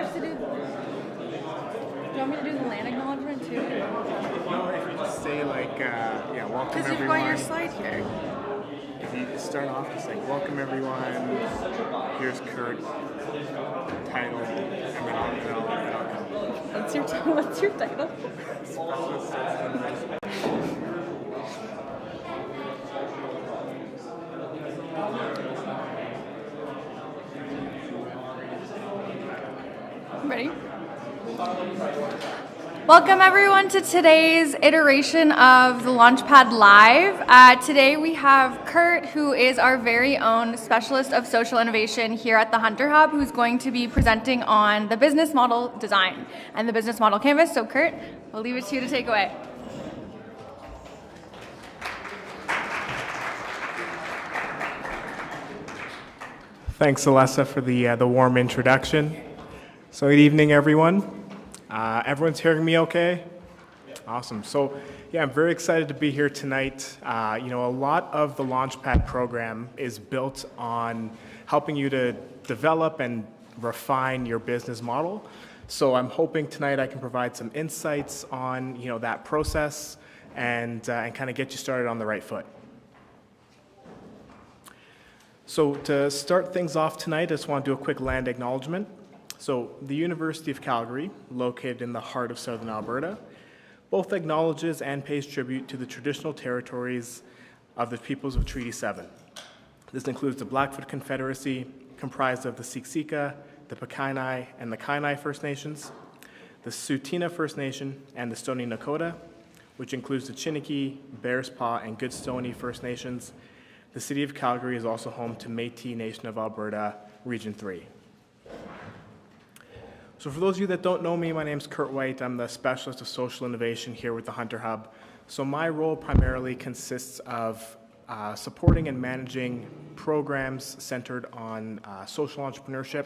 have to do? Do you want me to do the land acknowledgement too? No, if you just say like, welcome Because you've everyone. got your slide here. If you start off just like, welcome everyone, here's Kurt, title, and then I'll What's your title? Ready? Welcome everyone to today's iteration of the Launchpad Live. Today we have Kurt, who is our very own specialist of social innovation here at the Hunter Hub, who's going to be presenting on the business model design and the business model canvas. So Kurt, I'll leave it to you to take away. Thanks, Alessa, for the warm introduction. So good evening, everyone. Everyone's hearing me okay? Awesome. So yeah, I'm very excited to be here tonight. A lot of the Launchpad program is built on helping you to develop and refine your business model. So I'm hoping tonight I can provide some insights on that process and kind of get you started on the right foot. So to start things off tonight, I just want to do a quick land acknowledgement. So the University of Calgary, located in the heart of southern Alberta, both acknowledges and pays tribute to the traditional territories of the peoples of Treaty 7. This includes the Blackfoot Confederacy, comprised of the Siksika, the Pekainai, and the Kainai First Nations, the Tsuut'ina First Nation, and the Stoney Nakoda, which includes the Chiniki, Bears Paw, and Goodstoney First Nations. The City of Calgary is also home to Métis Nation of Alberta, Region 3. So for those of you that don't know me, my name is Kurt White. I'm the Specialist of Social Innovation here with the Hunter Hub. So my role primarily consists of supporting and managing programs centered on social entrepreneurship.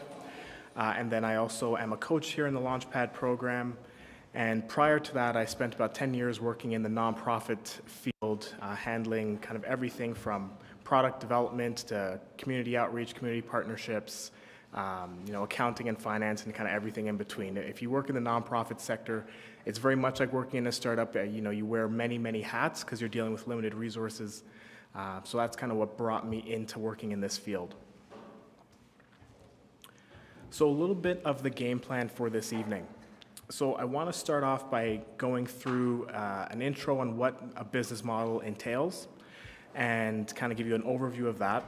And then I also am a coach here in the Launchpad program. And prior to that, I spent about 10 years working in the nonprofit field, handling kind of everything from product development to community outreach, community partnerships, accounting and finance, and kind of everything in between. If you work in the nonprofit sector, it's very much like working in a startup. You wear many, many hats because you're dealing with limited resources. So that's kind of what brought me into working in this field. So a little bit of the game plan for this evening. So I want to start off by going through an intro on what a business model entails and kind of give you an overview of that.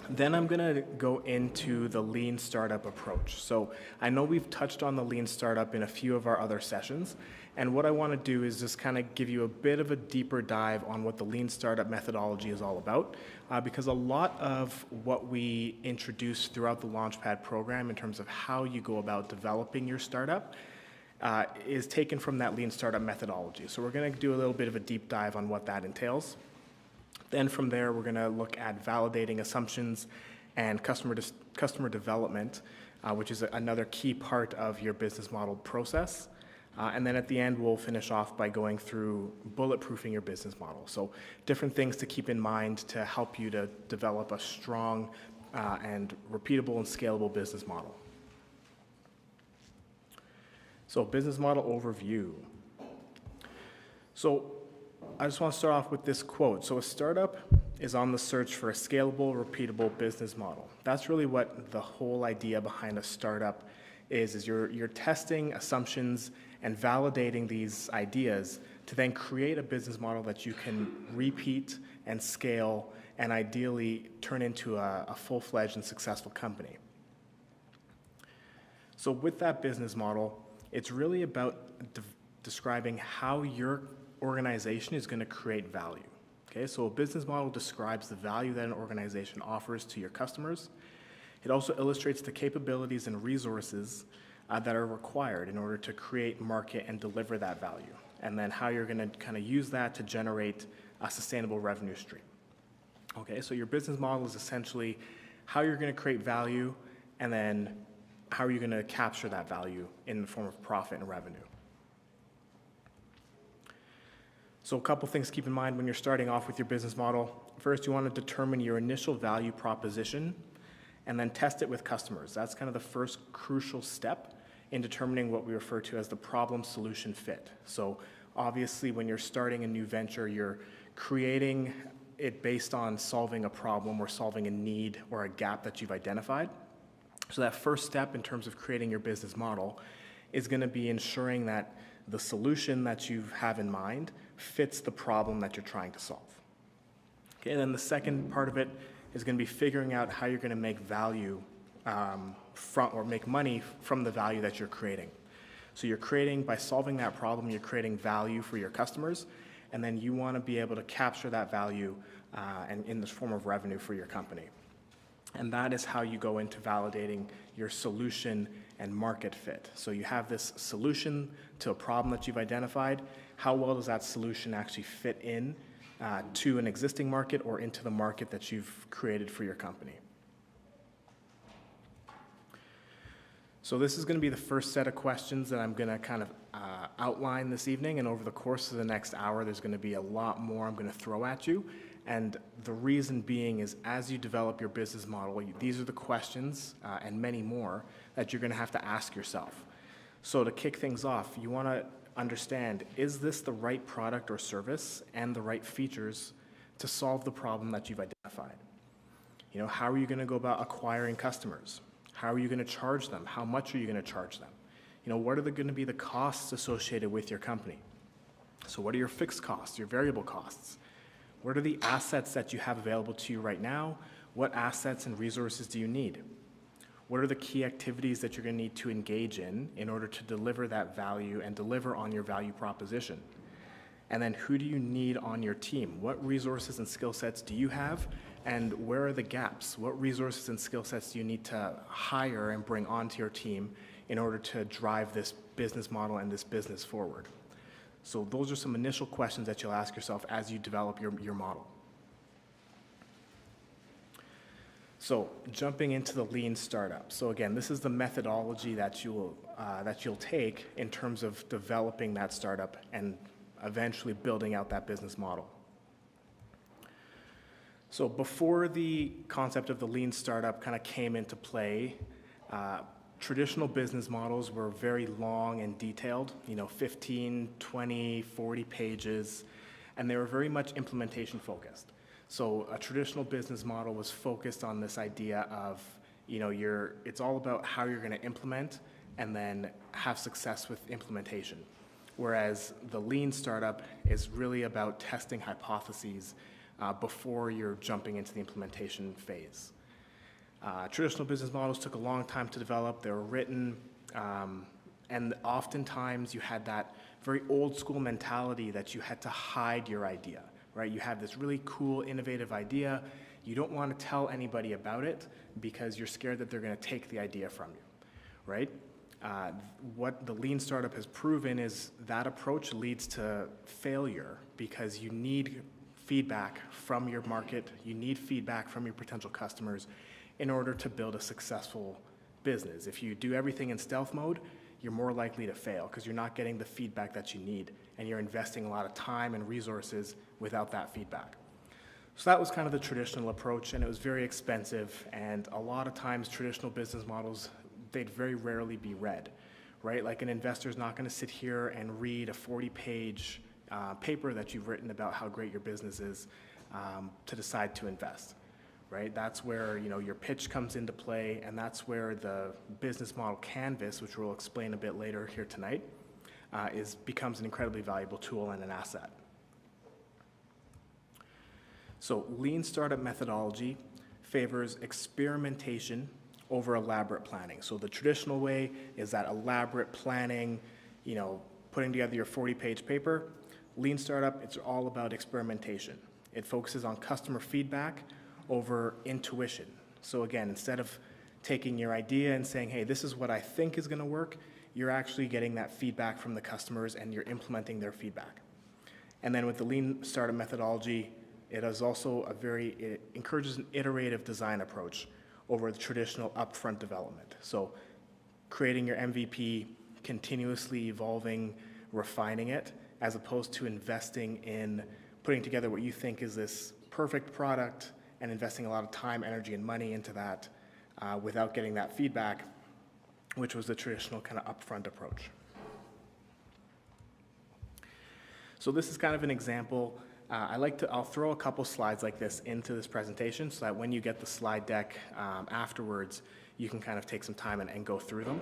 Then I'm going to go into the lean startup approach. So I know we've touched on the lean startup in a few of our other sessions, and what I want to do is just kind of give you a bit of a deeper dive on what the lean startup methodology is all about, because a lot of what we introduce throughout the Launchpad program in terms of how you go about developing your startup is taken from that lean startup methodology. So we're going to do a little bit of a deep dive on what that entails. Then from there, we're going to look at validating assumptions and customer development, which is another key part of your business model process. And then at the end, we'll finish off by going through bulletproofing your business model. So different things to keep in mind to help you to develop a strong and repeatable and scalable business model. So business model overview. So I just want to start off with this quote. So a startup is on the search for a scalable, repeatable business model. That's really what the whole idea behind a startup is you're testing assumptions and validating these ideas to then create a business model that you can repeat and scale and ideally turn into a full-fledged and successful company. So with that business model, it's really about describing how your organization is going to create value. Okay, so a business model describes the value that an organization offers to your customers. It also illustrates the capabilities and resources that are required in order to create, market, and deliver that value, and then how you're going to kind of use that to generate a sustainable revenue stream. Okay, so your business model is essentially how you're going to create value, and then how are you going to capture that value in the form of profit and revenue. So a couple things to keep in mind when you're starting off with your business model. First, you want to determine your initial value proposition and then test it with customers. That's kind of the first crucial step in determining what we refer to as the problem-solution fit. So obviously, when you're starting a new venture, you're creating it based on solving a problem or solving a need or a gap that you've identified. So that first step in terms of creating your business model is going to be ensuring that the solution that you have in mind fits the problem that you're trying to solve. Okay, and then the second part of it is going to be figuring out how you're going to make value make money from the value that you're creating. So you're creating, by solving that problem, you're creating value for your customers, and then you want to be able to capture that value and in the form of revenue for your company. And that is how you go into validating your solution and market fit. So you have this solution to a problem that you've identified. How well does that solution actually fit in to an existing market or into the market that you've created for your company? So this is going to be the first set of questions that I'm going to kind of outline this evening, and over the course of the next hour, there's going to be a lot more I'm going to throw at you. And the reason being is, as you develop your business model, these are the questions and many more that you're going to have to ask yourself. So to kick things off, you want to understand, is this the right product or service and the right features to solve the problem that you've identified? You know, how are you going to go about acquiring customers? How are you going to charge them? How much are you going to charge them? You know, what are going to be the costs associated with your company? So what are your fixed costs, your variable costs? What are the assets that you have available to you right now? What assets and resources do you need? What are the key activities that you're going to need to engage in order to deliver that value and deliver on your value proposition? And then who do you need on your team? What resources and skill sets do you have? And where are the gaps? What resources and skill sets do you need to hire and bring onto your team in order to drive this business model and this business forward? So those are some initial questions that you'll ask yourself as you develop your model. So jumping into the lean startup. So again, this is the methodology that you'll take in terms of developing that startup and eventually building out that business model. So before the concept of the lean startup kind of came into play, traditional business models were very long and detailed, 15, 20, 40 pages, and they were very much implementation focused. So a traditional business model was focused on this idea of, it's all about how you're going to implement and then have success with implementation. Whereas the lean startup is really about testing hypotheses before you're jumping into the implementation phase. Traditional business models took a long time to develop. They were written, and oftentimes you had that very old school mentality that you had to hide your idea, right? You have this really cool, innovative idea. You don't want to tell anybody about it because you're scared that they're going to take the idea from you, right? What the lean startup has proven is that approach leads to failure because you need feedback from your market, you need feedback from your potential customers in order to build a successful business. If you do everything in stealth mode, you're more likely to fail because you're not getting the feedback that you need and you're investing a lot of time and resources without that feedback. So that was kind of the traditional approach, and it was very expensive, and a lot of times traditional business models, they'd very rarely be read, right? Like an investor's not going to sit here and read a 40-page paper that you've written about how great your business is to decide to invest, right? That's where your pitch comes into play, and that's where the business model canvas, which we'll explain a bit later here tonight, becomes an incredibly valuable tool and an asset. So lean startup methodology favors experimentation over elaborate planning. So the traditional way is that elaborate planning, putting together your 40-page paper. Lean startup, it's all about experimentation. It focuses on customer feedback over intuition. So again, instead of taking your idea and saying, hey, this is what I think is going to work, you're actually getting that feedback from the customers and you're implementing their feedback. And then with the lean startup methodology, it is also it encourages an iterative design approach over the traditional upfront development. So creating your MVP, continuously evolving, refining it, as opposed to investing in putting together what you think is this perfect product and investing a lot of time, energy, and money into that without getting that feedback. which was the traditional kind of upfront approach. So this is kind of an example. I'll throw a couple slides like this into this presentation so that when you get the slide deck afterwards, you can kind of take some time and go through them.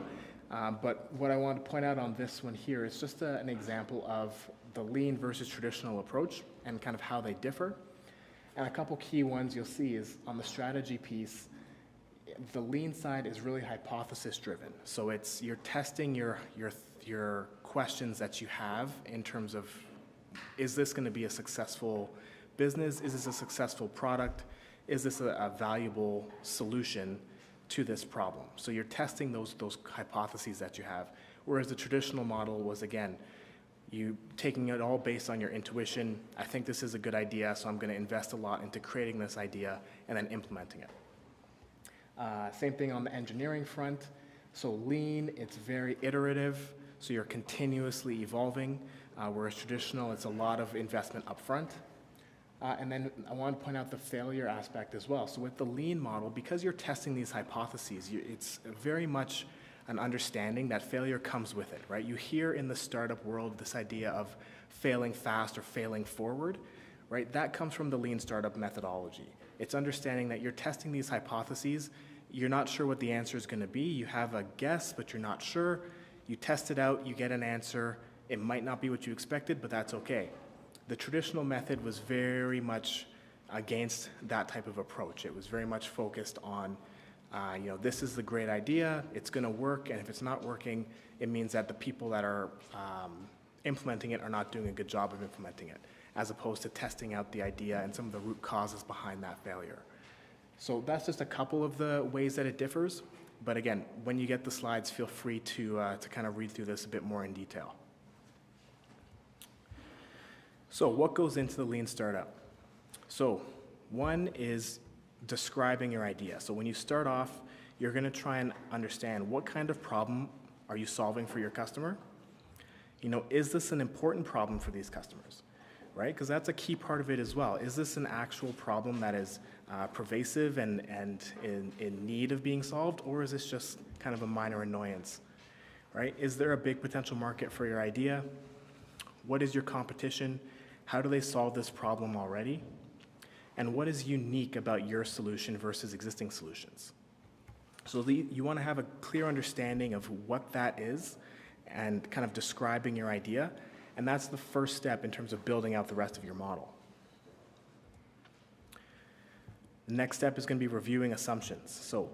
But what I want to point out on this one here is just an example of the lean versus traditional approach and kind of how they differ. And a couple key ones you'll see is on the strategy piece, the lean side is really hypothesis driven. So you're testing your questions that you have in terms of, is this going to be a successful business? Is this a successful product? Is this a valuable solution to this problem? So you're testing those hypotheses that you have. Whereas the traditional model was, again, you taking it all based on your intuition. I think this is a good idea, so I'm going to invest a lot into creating this idea and then implementing it. Same thing on the engineering front. So lean, it's very iterative, so you're continuously evolving, whereas traditional, it's a lot of investment upfront. And then I want to point out the failure aspect as well. So with the lean model, because you're testing these hypotheses, it's very much an understanding that failure comes with it, right? You hear in the startup world this idea of failing fast or failing forward, right? That comes from the lean startup methodology. It's understanding that you're testing these hypotheses. You're not sure what the answer is going to be. You have a guess, but you're not sure. You test it out, you get an answer. It might not be what you expected, but that's okay. The traditional method was very much against that type of approach. It was very much focused on, this is the great idea, it's going to work, and if it's not working, it means that the people that are implementing it are not doing a good job of implementing it, as opposed to testing out the idea and some of the root causes behind that failure. So that's just a couple of the ways that it differs. But again, when you get the slides, feel free to kind of read through this a bit more in detail. So what goes into the lean startup? So one is describing your idea. So when you start off, you're going to try and understand what kind of problem are you solving for your customer? Is this an important problem for these customers, right? Because that's a key part of it as well. Is this an actual problem that is pervasive and in need of being solved, or is this just kind of a minor annoyance, right? Is there a big potential market for your idea? What is your competition? How do they solve this problem already? And what is unique about your solution versus existing solutions? So you want to have a clear understanding of what that is and kind of describing your idea. And that's the first step in terms of building out the rest of your model. The next step is going to be reviewing assumptions. So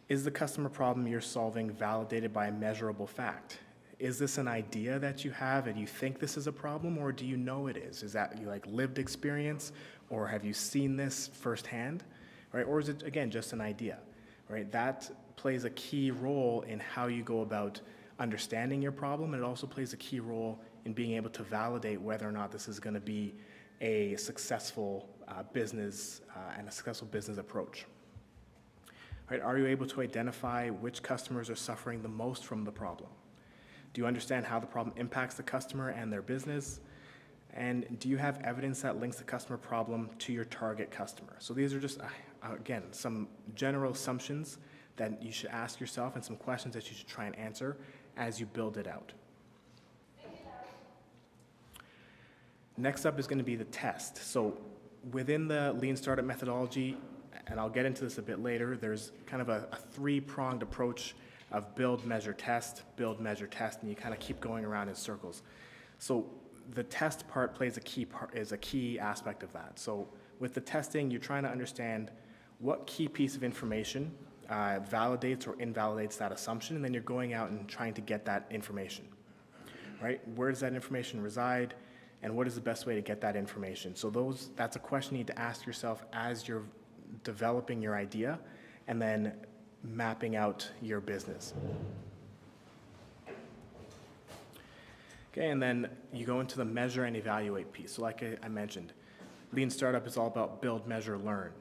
is the customer problem you're solving validated by a measurable fact? Is this an idea that you have and you think this is a problem, or do you know it is? Is that lived experience, or have you seen this firsthand, right? Or is it, again, just an idea, right? That plays a key role in how you go about understanding your problem, and it also plays a key role in being able to validate whether or not this is going to be a successful business and a successful business approach. Right? Are you able to identify which customers are suffering the most from the problem? Do you understand how the problem impacts the customer and their business? And do you have evidence that links the customer problem to your target customer? So these are just, again, some general assumptions that you should ask yourself and some questions that you should try and answer as you build it out. Next up is going to be the test. So within the lean startup methodology, and I'll get into this a bit later, there's kind of a three-pronged approach of build, measure, test, and you kind of keep going around in circles. So the test part is a key aspect of that. So with the testing, you're trying to understand what key piece of information validates or invalidates that assumption, and then you're going out and trying to get that information, right? Where does that information reside, and what is the best way to get that information? So that's a question you need to ask yourself as you're developing your idea, and then mapping out your business. Okay, and then you go into the measure and evaluate piece. So like I mentioned, lean startup is all about build, measure, learn,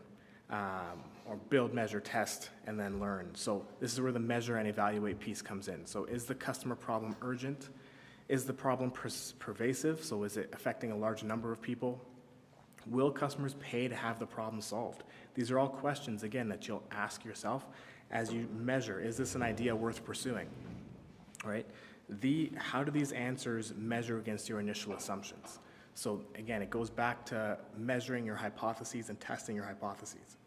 or build, measure, test, and then learn. So this is where the measure and evaluate piece comes in. So is the customer problem urgent? Is the problem pervasive? So is it affecting a large number of people? Will customers pay to have the problem solved? These are all questions, again, that you'll ask yourself as you measure, is this an idea worth pursuing, right? How do these answers measure against your initial assumptions? So again, it goes back to measuring your hypotheses and testing your hypotheses.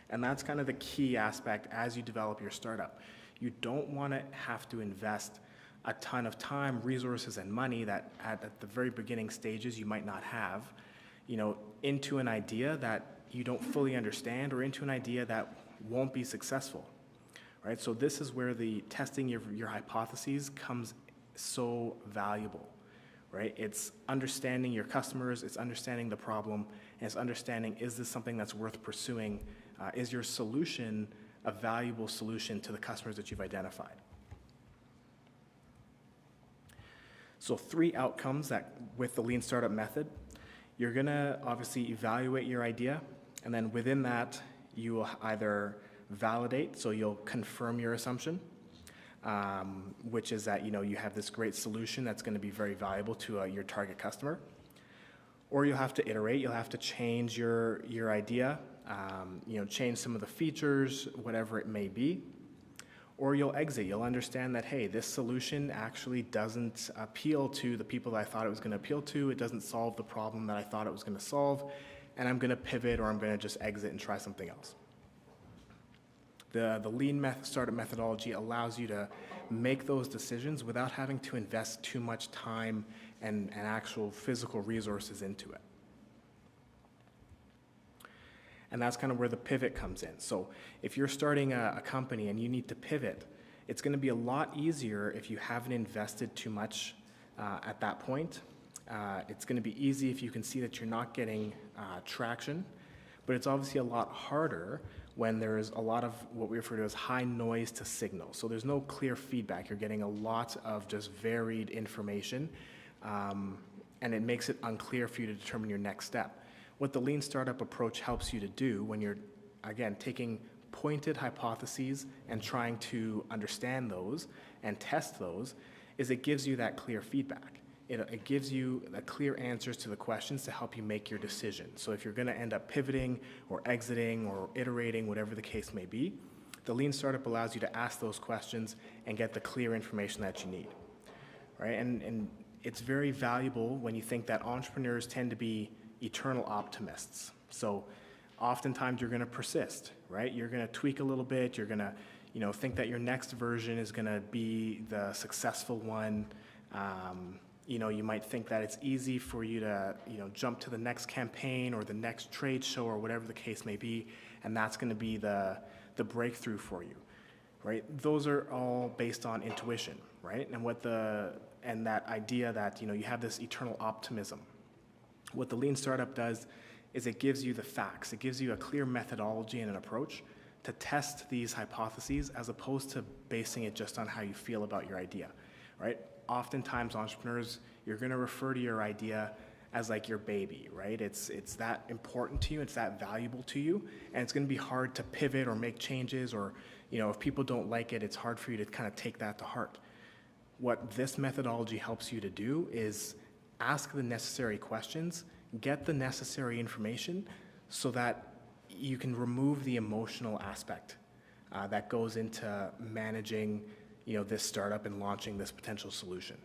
And that's kind of the key aspect as you develop your startup. You don't want to have to invest a ton of time, resources, and money that at the very beginning stages you might not have, into an idea that you don't fully understand or into an idea that won't be successful, right? So this is where the testing your hypotheses comes so valuable, right? It's understanding your customers, it's understanding the problem, and it's understanding, is this something that's worth pursuing? Is your solution a valuable solution to the customers that you've identified? So 3 outcomes that with the lean startup method, you're gonna obviously evaluate your idea, and then within that, you will either validate, so you'll confirm your assumption, which is that you have this great solution that's gonna be very valuable to your target customer. Or you'll have to iterate, you'll have to change your idea, change some of the features, whatever it may be. Or you'll exit, you'll understand that, hey, this solution actually doesn't appeal to the people that I thought it was gonna appeal to, it doesn't solve the problem that I thought it was gonna solve, and I'm gonna pivot or I'm gonna just exit and try something else. The lean startup methodology allows you to make those decisions without having to invest too much time and actual physical resources into it. And that's kind of where the pivot comes in. So if you're starting a company and you need to pivot, it's going to be a lot easier if you haven't invested too much at that point. It's going to be easy if you can see that you're not getting traction, but it's obviously a lot harder when there's a lot of what we refer to as high noise to signal. So there's no clear feedback. You're getting a lot of just varied information, and it makes it unclear for you to determine your next step. What the lean startup approach helps you to do when you're, again, taking pointed hypotheses and trying to understand those and test those, is it gives you that clear feedback. It gives you the clear answers to the questions to help you make your decision. So if you're going to end up pivoting or exiting or iterating, whatever the case may be, the lean startup allows you to ask those questions and get the clear information that you need, right? And it's very valuable when you think that entrepreneurs tend to be eternal optimists. So oftentimes you're going to persist, right? You're going to tweak a little bit. You're going to, think that your next version is going to be the successful one. You might think that it's easy for you to, jump to the next campaign or the next trade show or whatever the case may be, and that's going to be the breakthrough for you, right? Those are all based on intuition, right? And that idea that, you have this eternal optimism. What the lean startup does is it gives you the facts. It gives you a clear methodology and an approach to test these hypotheses as opposed to basing it just on how you feel about your idea, right? Oftentimes, entrepreneurs, you're going to refer to your idea as like your baby, right? It's that important to you, it's that valuable to you, and it's going to be hard to pivot or make changes, or if people don't like it, it's hard for you to kind of take that to heart. What this methodology helps you to do is ask the necessary questions, get the necessary information so that you can remove the emotional aspect that goes into managing this startup and launching this potential solution.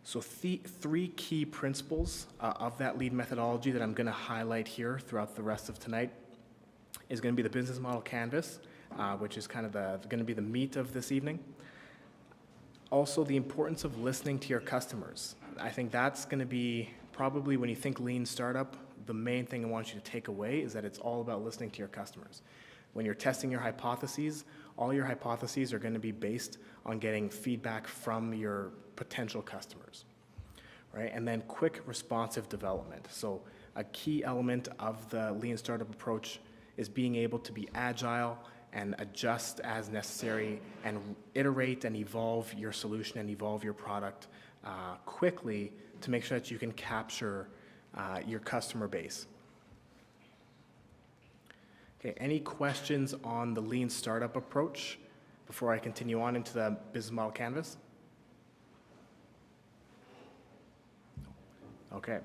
So 3 key principles of that lead methodology that I'm going to highlight here throughout the rest of tonight is going to be the business model canvas, which is kind of going to be the meat of this evening. Also, the importance of listening to your customers. I think that's going to be probably, when you think lean startup, the main thing I want you to take away is that it's all about listening to your customers. When you're testing your hypotheses, all your hypotheses are going to be based on getting feedback from your potential customers, right? And then quick responsive development. So a key element of the lean startup approach is being able to be agile and adjust as necessary and iterate and evolve your solution and evolve your product quickly to make sure that you can capture your customer base. Okay, any questions on the lean startup approach before I continue on into the business model canvas? Okay,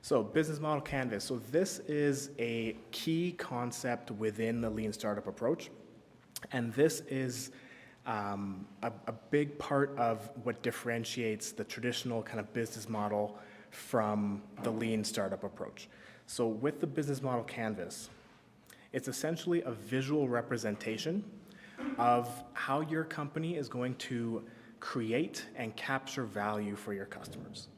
So business model canvas. So this is a key concept within the lean startup approach. And this is a big part of what differentiates the traditional kind of business model from the lean startup approach. So with the business model canvas, it's essentially a visual representation of how your company is going to create and capture value for your customers.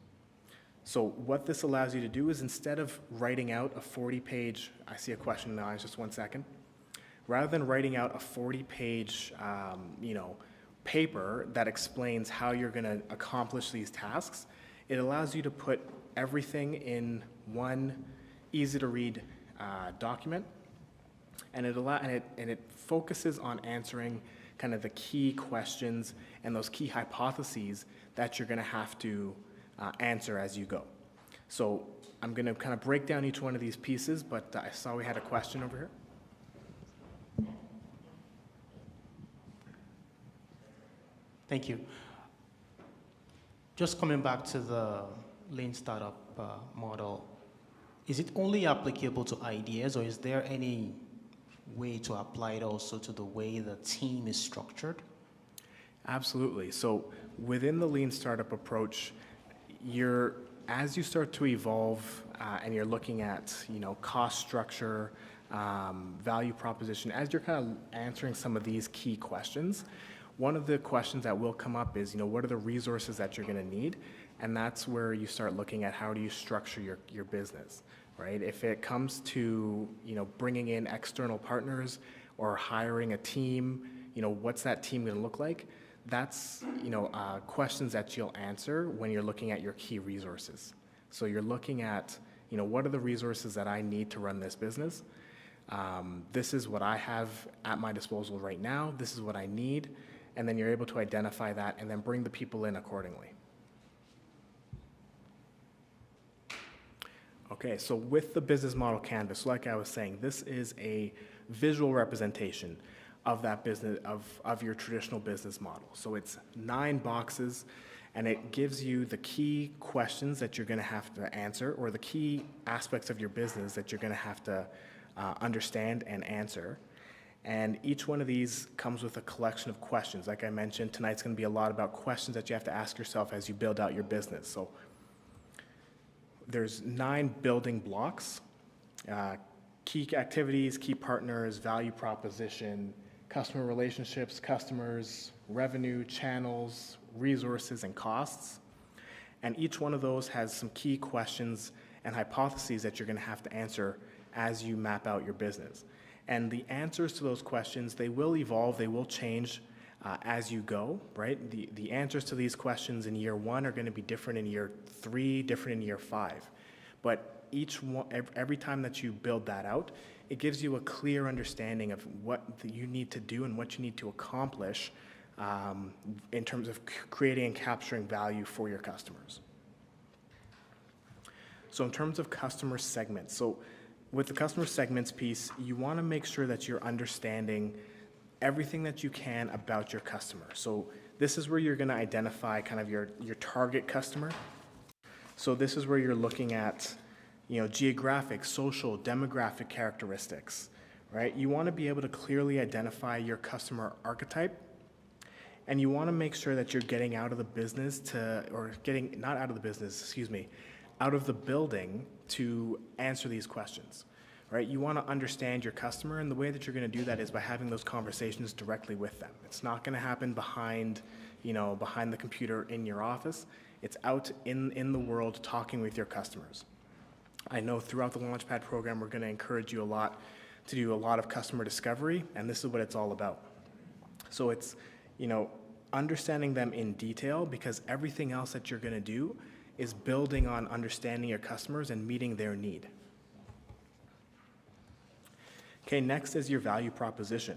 So what this allows you to do is, instead of writing out a 40-page, I see a question now, just 1 second. Rather than writing out a 40-page, paper that explains how you're going to accomplish these tasks, it allows you to put everything in one easy-to-read document, and it focuses on answering kind of the key questions and those key hypotheses that you're going to have to answer as you go. So I'm going to kind of break down each one of these pieces, but I saw we had a question over here. Thank you. Just coming back to the lean startup model, is it only applicable to ideas, or is there any way to apply it also to the way the team is structured? Absolutely. So within the lean startup approach, as you start to evolve and you're looking at cost structure, value proposition, as you're kind of answering some of these key questions, one of the questions that will come up is, what are the resources that you're going to need? And that's where you start looking at how do you structure your business, right? If it comes to, bringing in external partners or hiring a team, what's that team going to look like? That's, questions that you'll answer when you're looking at your key resources. So you're looking at, what are the resources that I need to run this business? This is what I have at my disposal right now. This is what I need. And then you're able to identify that and then bring the people in accordingly. Okay, so with the business model canvas, like I was saying, this is a visual representation of that business, of your traditional business model. So it's 9 boxes, and it gives you the key questions that you're going to have to answer, or the key aspects of your business that you're going to have to understand and answer. And each one of these comes with a collection of questions. Like I mentioned, tonight's going to be a lot about questions that you have to ask yourself as you build out your business. So there's 9 building blocks: key activities, key partners, value proposition, customer relationships, customers, revenue, channels, resources, and costs. And each one of those has some key questions and hypotheses that you're going to have to answer as you map out your business. And the answers to those questions, they will evolve, they will change as you go, right? The answers to these questions in year 1 are going to be different in year 3, different in year 5. But every time that you build that out, it gives you a clear understanding of what you need to do and what you need to accomplish in terms of creating and capturing value for your customers. So in terms of customer segments, so with the customer segments piece, you want to make sure that you're understanding everything that you can about your customer. So this is where you're going to identify kind of your target customer. So this is where you're looking at, geographic, social, demographic characteristics, right? You want to be able to clearly identify your customer archetype, and you want to make sure that you're getting out of the business out of the building to answer these questions, right? You want to understand your customer, and the way that you're going to do that is by having those conversations directly with them. It's not going to happen behind the computer in your office. It's out in the world talking with your customers. I know throughout the Launchpad program, we're going to encourage you a lot to do a lot of customer discovery, and this is what it's all about. So it's, understanding them in detail, because everything else that you're going to do is building on understanding your customers and meeting their need. Okay, next is your value proposition.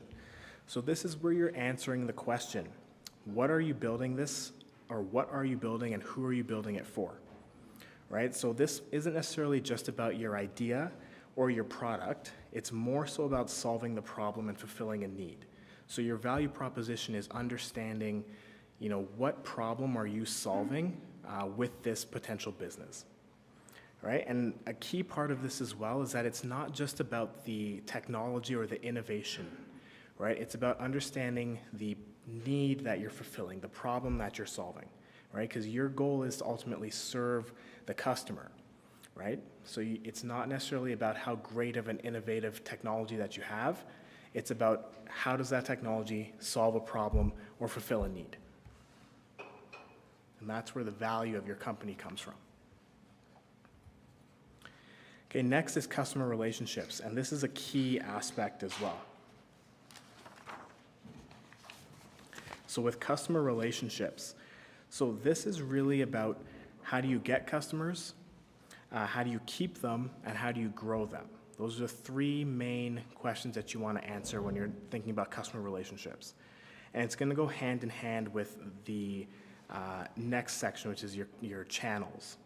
So this is where you're answering the question, what are you building this, or what are you building and who are you building it for, right? So this isn't necessarily just about your idea or your product. It's more so about solving the problem and fulfilling a need. So your value proposition is understanding, what problem are you solving with this potential business. right? And a key part of this as well is that it's not just about the technology or the innovation, right? It's about understanding the need that you're fulfilling, the problem that you're solving, right? Because your goal is to ultimately serve the customer, right? So it's not necessarily about how great of an innovative technology that you have. It's about how does that technology solve a problem or fulfill a need. And that's where the value of your company comes from. Okay, next is customer relationships, and this is a key aspect as well. So with customer relationships, so this is really about how do you get customers, how do you keep them, and how do you grow them? Those are the three main questions that you want to answer when you're thinking about customer relationships. And it's going to go hand in hand with the next section, which is your channels.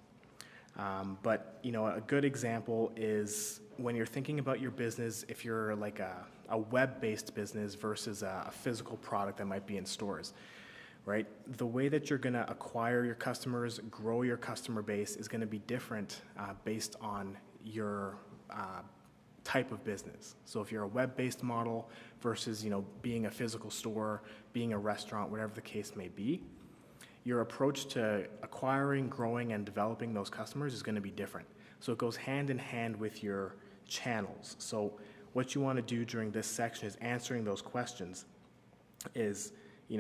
But a good example is when you're thinking about your business, if you're like a web-based business versus a physical product that might be in stores, right? The way that you're going to acquire your customers, grow your customer base is going to be different based on your type of business. So if you're a web-based model versus being a physical store, being a restaurant, whatever the case may be, your approach to acquiring, growing, and developing those customers is going to be different. So it goes hand in hand with your channels. So what you want to do during this section is answering those questions is,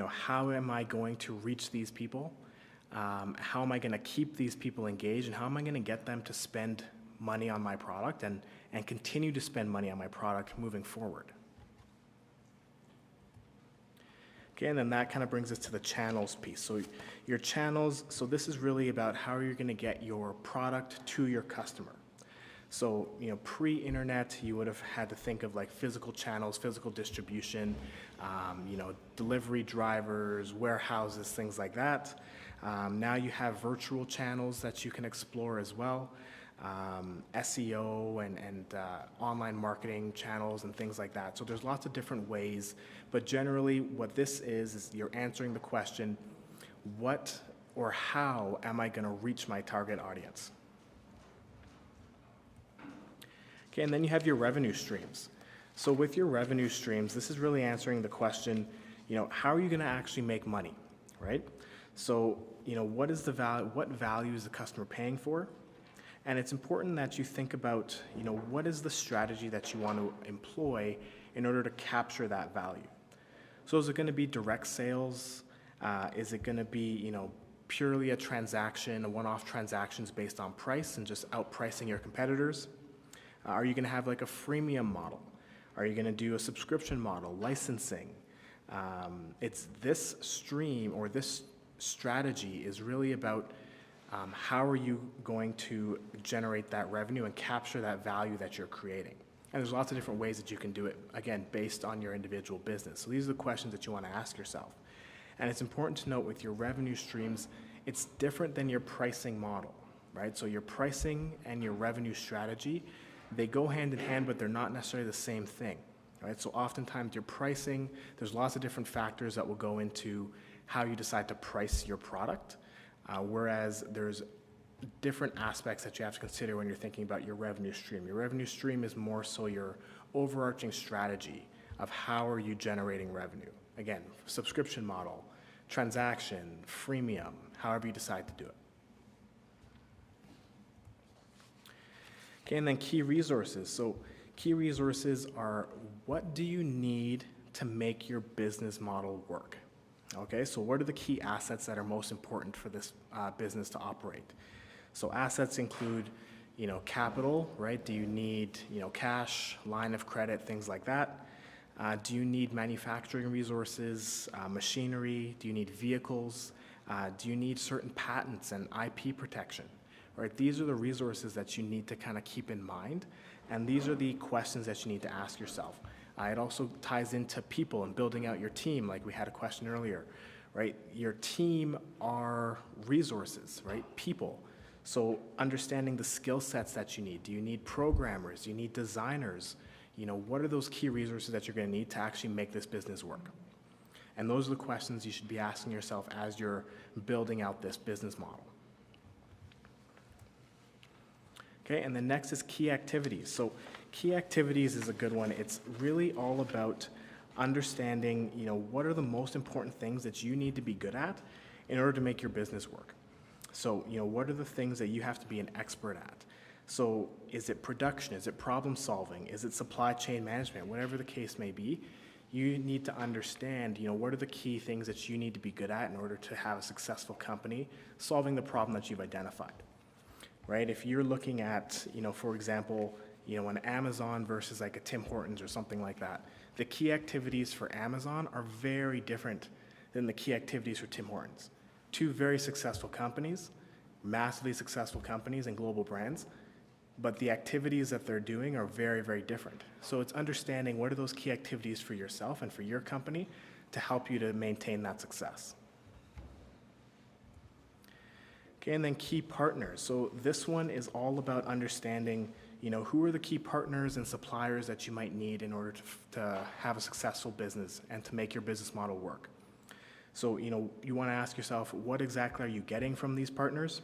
how am I going to reach these people? How am I going to keep these people engaged? And how am I going to get them to spend money on my product and continue to spend money on my product moving forward? Okay, and then that kind of brings us to the channels piece. So your channels, so this is really about how you're going to get your product to your customer. So, pre-internet, you would have had to think of like physical channels, physical distribution, delivery drivers, warehouses, things like that. Now you have virtual channels that you can explore as well. SEO and online marketing channels and things like that. So there's lots of different ways, but generally what this is you're answering the question, what or how am I going to reach my target audience? Okay, and then you have your revenue streams. So with your revenue streams, this is really answering the question, how are you going to actually make money, right? So, what is the value? What value is the customer paying for? And it's important that you think about, what is the strategy that you want to employ in order to capture that value? So is it going to be direct sales? Is it going to be, purely a transaction, a one-off transactions based on price and just outpricing your competitors? Are you going to have like a freemium model? Are you going to do a subscription model, licensing? It's this stream or this strategy is really about how are you going to generate that revenue and capture that value that you're creating? And there's lots of different ways that you can do it, again, based on your individual business. So these are the questions that you want to ask yourself. And it's important to note with your revenue streams, it's different than your pricing model, right? So your pricing and your revenue strategy, they go hand in hand, but they're not necessarily the same thing, right? So oftentimes your pricing, there's lots of different factors that will go into how you decide to price your product. Whereas there's different aspects that you have to consider when you're thinking about your revenue stream. Your revenue stream is more so your overarching strategy of how are you generating revenue. Again, subscription model, transaction, freemium, however you decide to do it. Okay, and then key resources. So key resources are what do you need to make your business model work? Okay, so what are the key assets that are most important for this business to operate? So assets include, capital, right? Do you need, cash, line of credit, things like that? Do you need manufacturing resources, machinery? Do you need vehicles? Do you need certain patents and IP protection? Right? These are the resources that you need to kind of keep in mind, and these are the questions that you need to ask yourself. It also ties into people and building out your team, like we had a question earlier, right? Your team are resources, right? People. So understanding the skill sets that you need. Do you need programmers? Do you need designers? What are those key resources that you're going to need to actually make this business work? And those are the questions you should be asking yourself as you're building out this business model. Okay, and then next is key activities. So key activities is a good one. It's really all about understanding, what are the most important things that you need to be good at in order to make your business work. So, what are the things that you have to be an expert at? So is it production? Is it problem solving? Is it supply chain management? Whatever the case may be, you need to understand, what are the key things that you need to be good at in order to have a successful company solving the problem that you've identified, right? If you're looking at, for example, an Amazon versus like a Tim Hortons or something like that, the key activities for Amazon are very different than the key activities for Tim Hortons. Two very successful companies, massively successful companies and global brands, but the activities that they're doing are very, very different. So it's understanding what are those key activities for yourself and for your company to help you to maintain that success. Okay, and then key partners. So this one is all about understanding, who are the key partners and suppliers that you might need in order to have a successful business and to make your business model work. So, you want to ask yourself, what exactly are you getting from these partners?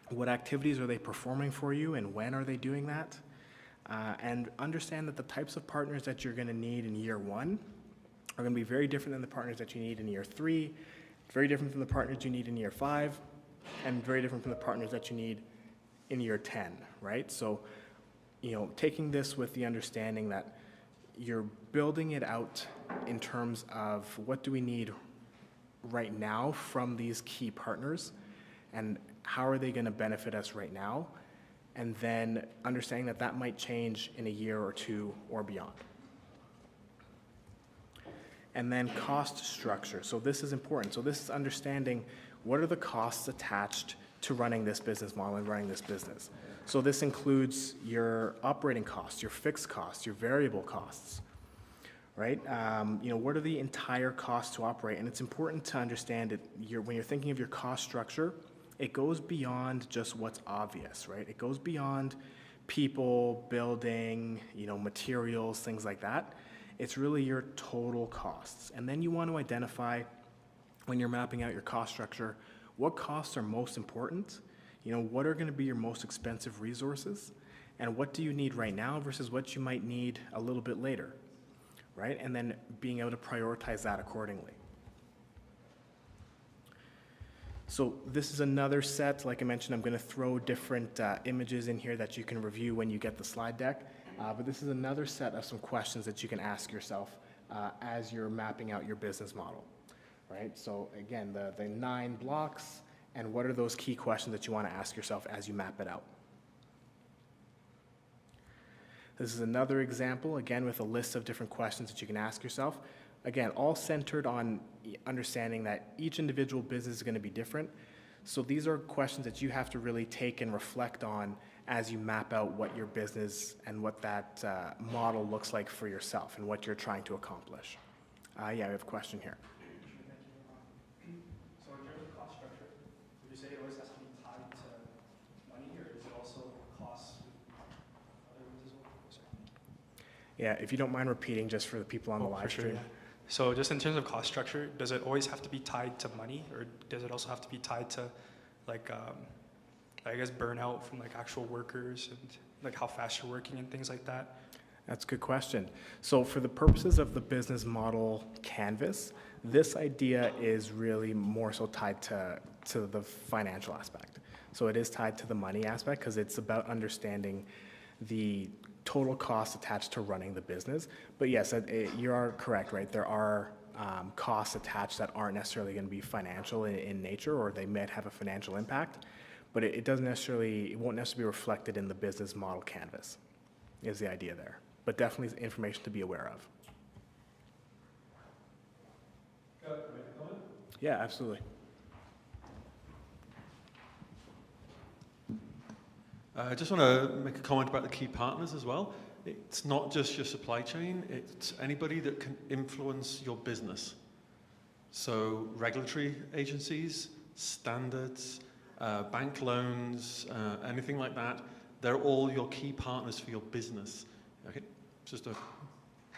What activities are they performing for you, and when are they doing that? And understand that the types of partners that you're going to need in year 1 are going to be very different than the partners that you need in year 3, very different from the partners you need in year 5, and very different from the partners that you need in year 10, right? So, taking this with the understanding that you're building it out in terms of what do we need right now from these key partners, and how are they going to benefit us right now, and then understanding that that might change in a year or 2 or beyond. And then cost structure. So this is important. So this is understanding what are the costs attached to running this business model and running this business. So this includes your operating costs, your fixed costs, your variable costs, right? What are the entire costs to operate? And it's important to understand it. When you're thinking of your cost structure, it goes beyond just what's obvious, right? It goes beyond people, building, materials, things like that. It's really your total costs. And then you want to identify, when you're mapping out your cost structure, what costs are most important? What are going to be your most expensive resources? And what do you need right now versus what you might need a little bit later, right? And then being able to prioritize that accordingly. So this is another set. Like I mentioned, I'm going to throw different images in here that you can review when you get the slide deck. But this is another set of some questions that you can ask yourself as you're mapping out your business model, right? So again, the 9 blocks, and what are those key questions that you want to ask yourself as you map it out. This is another example, again, with a list of different questions that you can ask yourself. Again, all centered on understanding that each individual business is going to be different. So these are questions that you have to really take and reflect on as you map out what your business and what that model looks like for yourself and what you're trying to accomplish. Yeah, we have a question here. So in terms of cost structure, would you say it always has to be tied to money, or is it also costs other ones as well? Sorry. Yeah, if you don't mind repeating just for the people on the live stream. Yeah. So just in terms of cost structure, does it always have to be tied to money, or does it also have to be tied to like I guess burnout from like actual workers and like how fast you're working and things like that? That's a good question. So for the purposes of the business model canvas, this idea is really more so tied to the financial aspect. So it is tied to the money aspect because it's about understanding the total costs attached to running the business. But yes, you are correct, right? There are costs attached that aren't necessarily going to be financial in nature, or they might have a financial impact, but it won't necessarily be reflected in the business model canvas, is the idea there. But definitely information to be aware of. Can I make a comment? Yeah, absolutely. I just want to make a comment about the key partners as well. It's not just your supply chain, it's anybody that can influence your business. So regulatory agencies, standards, bank loans, anything like that, they're all your key partners for your business. Okay, just an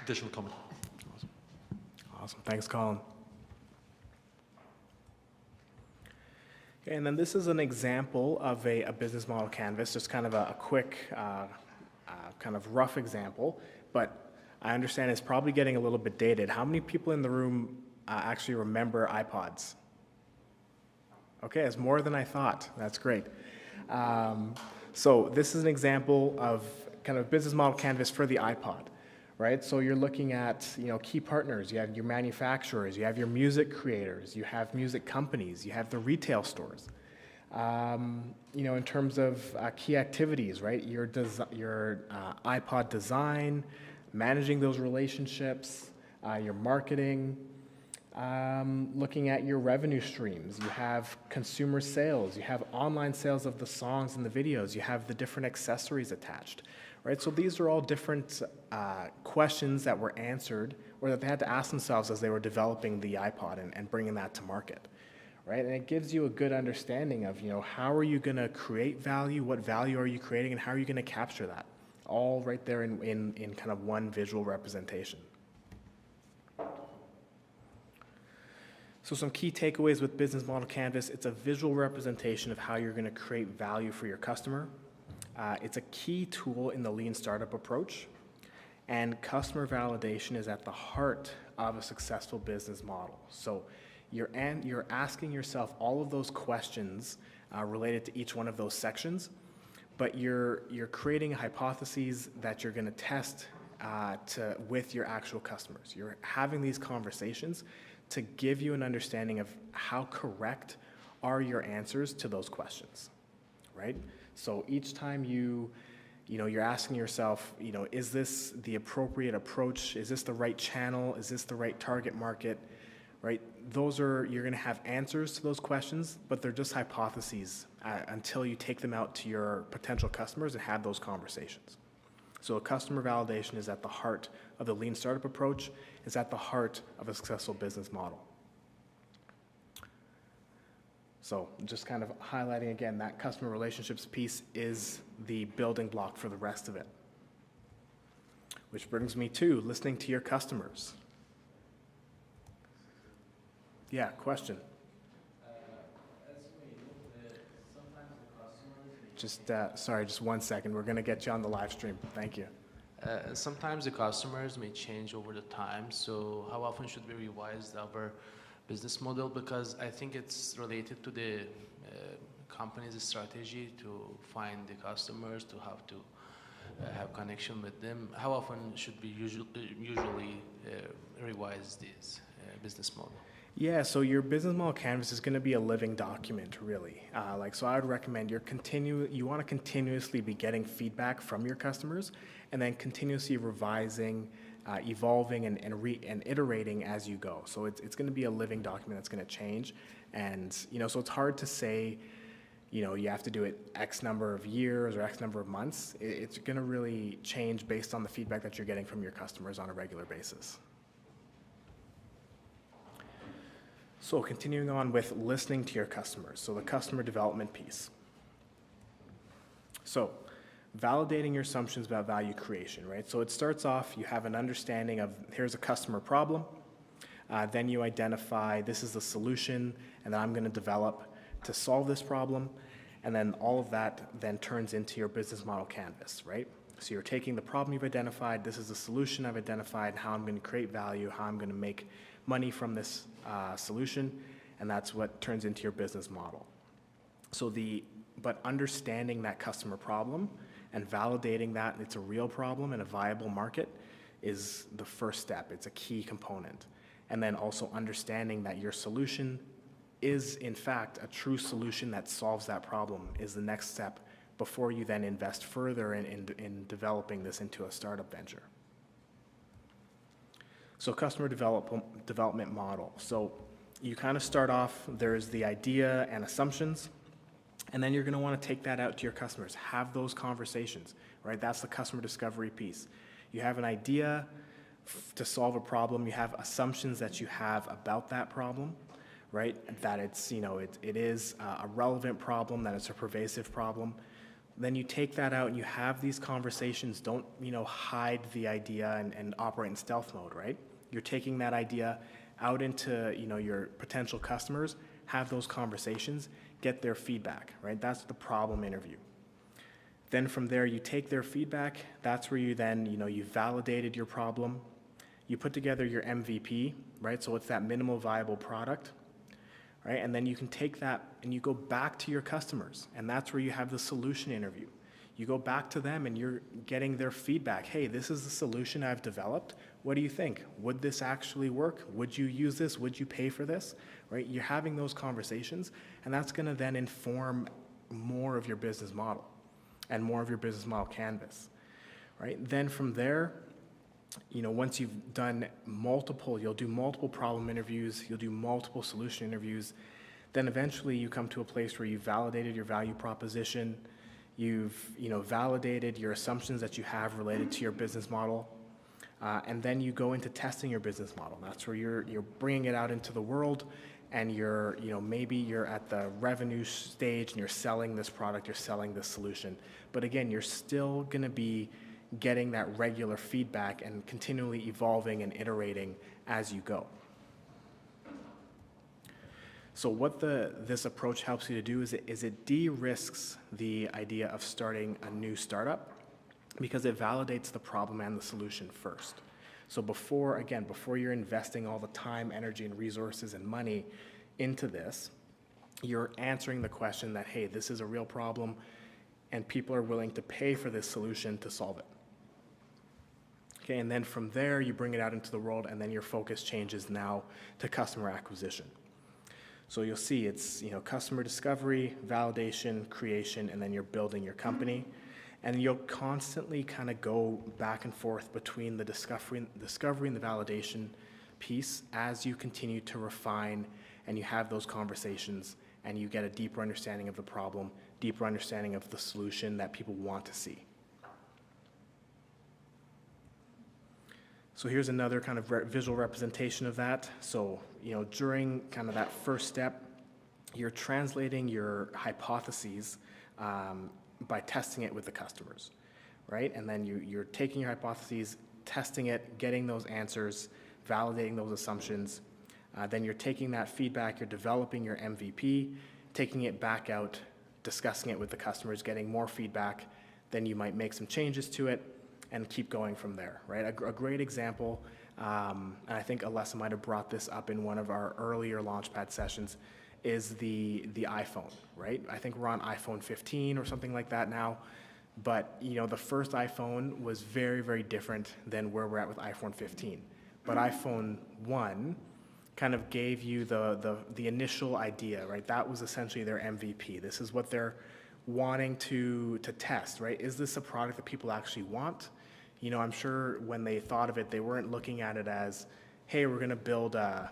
additional comment. Awesome. Thanks, Colin. And then this is an example of a business model canvas, just kind of a quick, kind of rough example, but I understand it's probably getting a little bit dated. How many people in the room actually remember iPods? Okay, it's more than I thought. That's great. So this is an example of kind of business model canvas for the iPod, right? So you're looking at, key partners. You have your manufacturers, you have your music creators, you have music companies, you have the retail stores. In terms of key activities, right? Your iPod design, managing those relationships, your marketing, looking at your revenue streams. You have consumer sales, you have online sales of the songs and the videos, you have the different accessories attached, right? So these are all different questions that were answered or that they had to ask themselves as they were developing the iPod and bringing that to market, right? And it gives you a good understanding of, how are you going to create value, what value are you creating, and how are you going to capture that? All right there in kind of one visual representation. So some key takeaways with Business Model Canvas: it's a visual representation of how you're going to create value for your customer. It's a key tool in the lean startup approach, and customer validation is at the heart of a successful business model. So you're asking yourself all of those questions related to each one of those sections, but you're creating hypotheses that you're going to test with your actual customers. You're having these conversations to give you an understanding of how correct are your answers to those questions, right? So each time you're asking yourself, is this the appropriate approach? Is this the right channel? Is this the right target market, right? You're going to have answers to those questions, but they're just hypotheses until you take them out to your potential customers and have those conversations. So customer validation is at the heart of the lean startup approach, is at the heart of a successful business model. So just kind of highlighting again, that customer relationships piece is the building block for the rest of it. Which brings me to listening to your customers. Yeah, question. Just 1 second. We're going to get you on the live stream. Thank you. Sometimes the customers may change over the time, so how often should we revise our business model? Because I think it's related to the company's strategy to find the customers, to have to have connection with them. How often should we usually revise this business model? Yeah, so your business model canvas is going to be a living document, really. So I would recommend you want to continuously be getting feedback from your customers, and then continuously revising, evolving, and iterating as you go. So it's going to be a living document that's going to change, and so it's hard to say, you have to do it X number of years or X number of months. It's going to really change based on the feedback that you're getting from your customers on a regular basis. So continuing on with listening to your customers, so the customer development piece. So validating your assumptions about value creation, right? So it starts off, you have an understanding of, here's a customer problem, then you identify this is the solution and that I'm going to develop to solve this problem, and then all of that then turns into your business model canvas, right? So you're taking the problem you've identified, this is the solution I've identified, how I'm going to create value, how I'm going to make money from this solution, and that's what turns into your business model. But understanding that customer problem and validating that it's a real problem and a viable market is the first step. It's a key component. And then also understanding that your solution is in fact a true solution that solves that problem is the next step before you then invest further in developing this into a startup venture. So customer development model. So you kind of start off, there's the idea and assumptions, and then you're going to want to take that out to your customers. Have those conversations, right? That's the customer discovery piece. You have an idea to solve a problem. You have assumptions that you have about that problem, right? That it's, it is a relevant problem, that it's a pervasive problem. Then you take that out and you have these conversations. Don't, hide the idea and operate in stealth mode, right? You're taking that idea out into, your potential customers, have those conversations, get their feedback, right? That's the problem interview. Then from there, you take their feedback. That's where you then, you validated your problem. You put together your MVP, right? So it's that minimal viable product, right? And then you can take that and you go back to your customers, and that's where you have the solution interview. You go back to them and you're getting their feedback. Hey, this is the solution I've developed. What do you think? Would this actually work? Would you use this? Would you pay for this? Right? You're having those conversations, and that's going to then inform more of your business model and more of your business model canvas, right? Then from there, once you've done you'll do multiple problem interviews, you'll do multiple solution interviews, then eventually you come to a place where you've validated your value proposition, you've validated your assumptions that you have related to your business model, and then you go into testing your business model. That's where you're bringing it out into the world, and maybe you're at the revenue stage and you're selling this product, you're selling this solution. But again, you're still going to be getting that regular feedback and continually evolving and iterating as you go. So what this approach helps you to do is it de-risks the idea of starting a new startup, because it validates the problem and the solution first. So before you're investing all the time, energy, and resources and money into this, you're answering the question that, hey, this is a real problem, and people are willing to pay for this solution to solve it. Okay, and then from there, you bring it out into the world, and then your focus changes now to customer acquisition. So you'll see it's customer discovery, validation, creation, and then you're building your company. And you'll constantly kind of go back and forth between the discovery and the validation piece as you continue to refine and you have those conversations and you get a deeper understanding of the problem, deeper understanding of the solution that people want to see. So here's another kind of visual representation of that. So, during kind of that first step, you're translating your hypotheses by testing it with the customers, right? And then you're taking your hypotheses, testing it, getting those answers, validating those assumptions. Then you're taking that feedback, you're developing your MVP, taking it back out, discussing it with the customers, getting more feedback. Then you might make some changes to it and keep going from there, right? A great example, and I think Alessa might have brought this up in one of our earlier Launchpad sessions, is the iPhone, right? I think we're on iPhone 15 or something like that now. But, the first iPhone was very, very different than where we're at with iPhone 15. But iPhone 1 kind of gave you the initial idea, right? That was essentially their MVP. This is what they're wanting to test, right? Is this a product that people actually want? I'm sure when they thought of it, they weren't looking at it as, hey, we're going to build a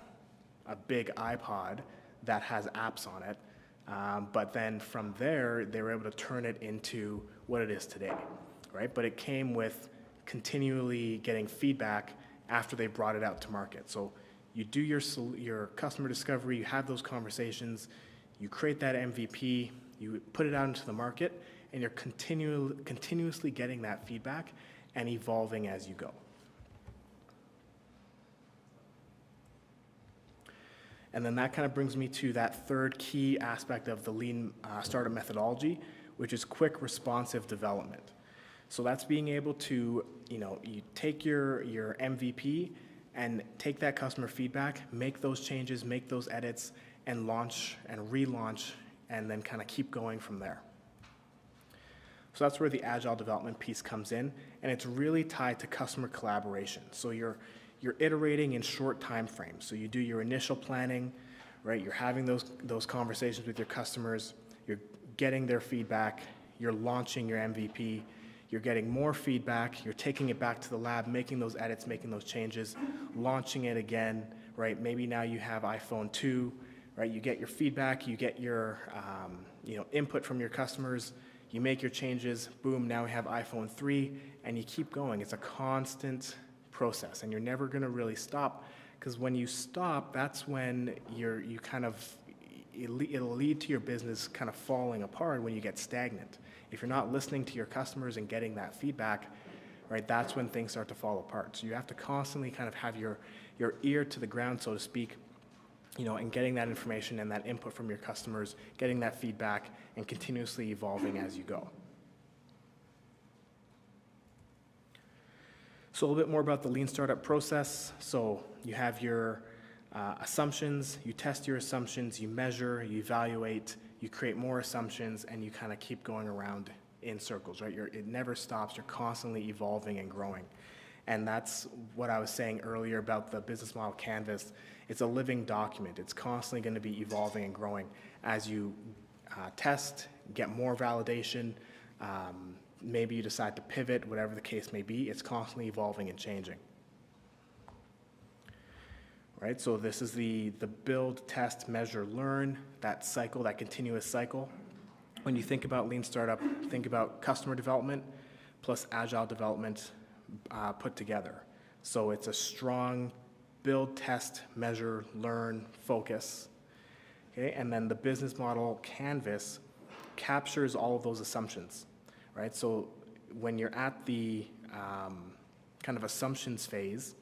big iPod that has apps on it. But then from there, they were able to turn it into what it is today, right? But it came with continually getting feedback after they brought it out to market. So you do your customer discovery, you have those conversations, you create that MVP, you put it out into the market, and you're continuously getting that feedback and evolving as you go. And then that kind of brings me to that third key aspect of the lean startup methodology, which is quick responsive development. So that's being able to, you take your MVP and take that customer feedback, make those changes, make those edits, and launch and relaunch, and then kind of keep going from there. So that's where the agile development piece comes in, and it's really tied to customer collaboration. So you're iterating in short time frames. So you do your initial planning, right? You're having those conversations with your customers, you're getting their feedback, you're launching your MVP, you're getting more feedback, you're taking it back to the lab, making those edits, making those changes, launching it again, right? Maybe now you have iPhone 2, right? You get your feedback, you get your input from your customers, you make your changes, boom, now we have iPhone 3, and you keep going. It's a constant process, and you're never going to really stop, because when you stop, that's when it'll lead to your business kind of falling apart when you get stagnant. If you're not listening to your customers and getting that feedback, right, that's when things start to fall apart. So you have to constantly kind of have your ear to the ground, so to speak, and getting that information and that input from your customers, getting that feedback, and continuously evolving as you go. So a little bit more about the lean startup process. So you have your assumptions, you test your assumptions, you measure, you evaluate, you create more assumptions, and you kind of keep going around in circles, right? It never stops. You're constantly evolving and growing. And that's what I was saying earlier about the business model canvas. It's a living document. It's constantly going to be evolving and growing as you test, get more validation, maybe you decide to pivot, whatever the case may be. It's constantly evolving and changing. Right, so this is the build, test, measure, learn, that cycle, that continuous cycle. When you think about lean startup, think about customer development plus agile development put together. So it's a strong build, test, measure, learn, focus. Okay, and then the business model canvas captures all of those assumptions, right? So when you're at the kind of assumptions phase,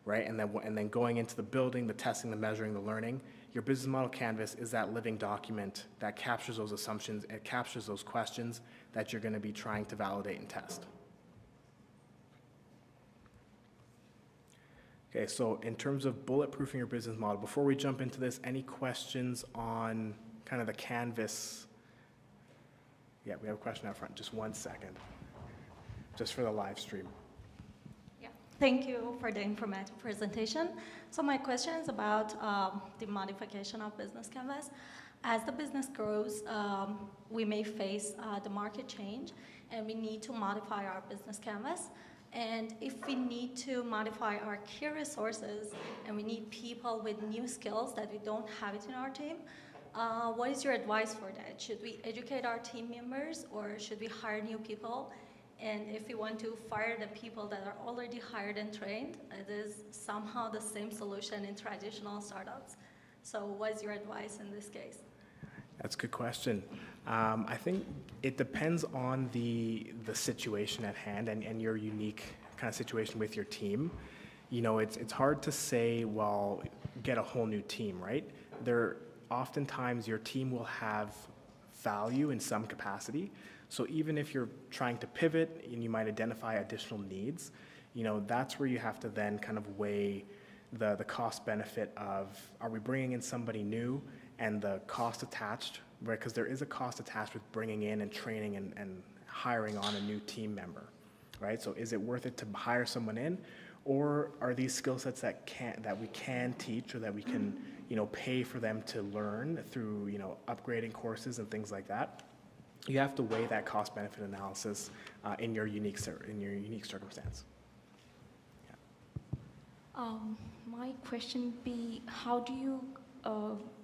right, and then going into the building, the testing, the measuring, the learning, your business model canvas is that living document that captures those assumptions, it captures those questions that you're going to be trying to validate and test. Okay, so in terms of bulletproofing your business model, before we jump into this, any questions on kind of the canvas? Yeah, we have a question out front. Just 1 second, just for the live stream. Yeah, thank you for the informative presentation. So my question is about the modification of business canvas. As the business grows, we may face the market change, and we need to modify our business canvas. And if we need to modify our key resources and we need people with new skills that we don't have it in our team, what is your advice for that? Should we educate our team members or should we hire new people? And if we want to fire the people that are already hired and trained, it is somehow the same solution in traditional startups. So what is your advice in this case? That's a good question. I think it depends on the situation at hand and your unique kind of situation with your team. It's hard to say, well, get a whole new team, right? Oftentimes your team will have value in some capacity. So even if you're trying to pivot and you might identify additional needs, that's where you have to then kind of weigh the cost benefit of, are we bringing in somebody new, and the cost attached, right? Because there is a cost attached with bringing in and training and hiring on a new team member, right? So is it worth it to hire someone in, or are these skill sets that we can teach, or that we can, pay for them to learn through, upgrading courses and things like that? You have to weigh that cost benefit analysis in your unique circumstance. Yeah. My question would be, how do you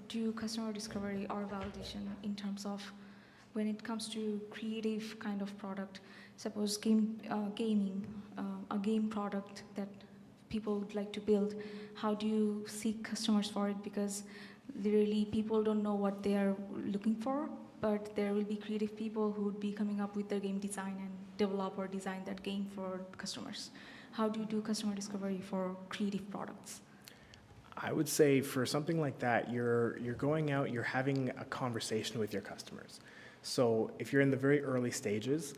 do customer discovery or validation in terms of when it comes to creative kind of product? Suppose gaming, a game product that people would like to build. How do you seek customers for it? Because literally people don't know what they are looking for, but there will be creative people who would be coming up with their game design and develop or design that game for customers. How do you do customer discovery for creative products? I would say for something like that, you're going out, you're having a conversation with your customers. So if you're in the very early stages,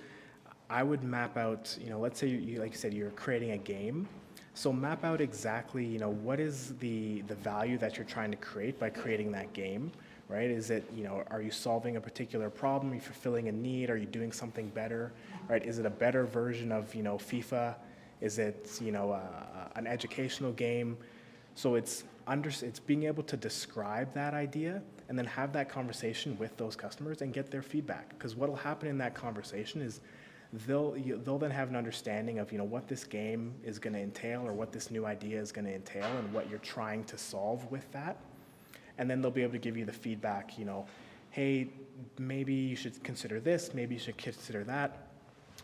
I would map out, let's say like you said, you're creating a game. So map out exactly, what is the value that you're trying to create by creating that game, right? Is it, are you solving a particular problem? Are you fulfilling a need? Are you doing something better, right? Is it a better version of, FIFA? Is it, an educational game? So it's being able to describe that idea and then have that conversation with those customers and get their feedback. Because what will happen in that conversation is they'll then have an understanding of what this game is going to entail, or what this new idea is going to entail, and what you're trying to solve with that. And then they'll be able to give you the feedback. Hey, maybe you should consider this. Maybe you should consider that.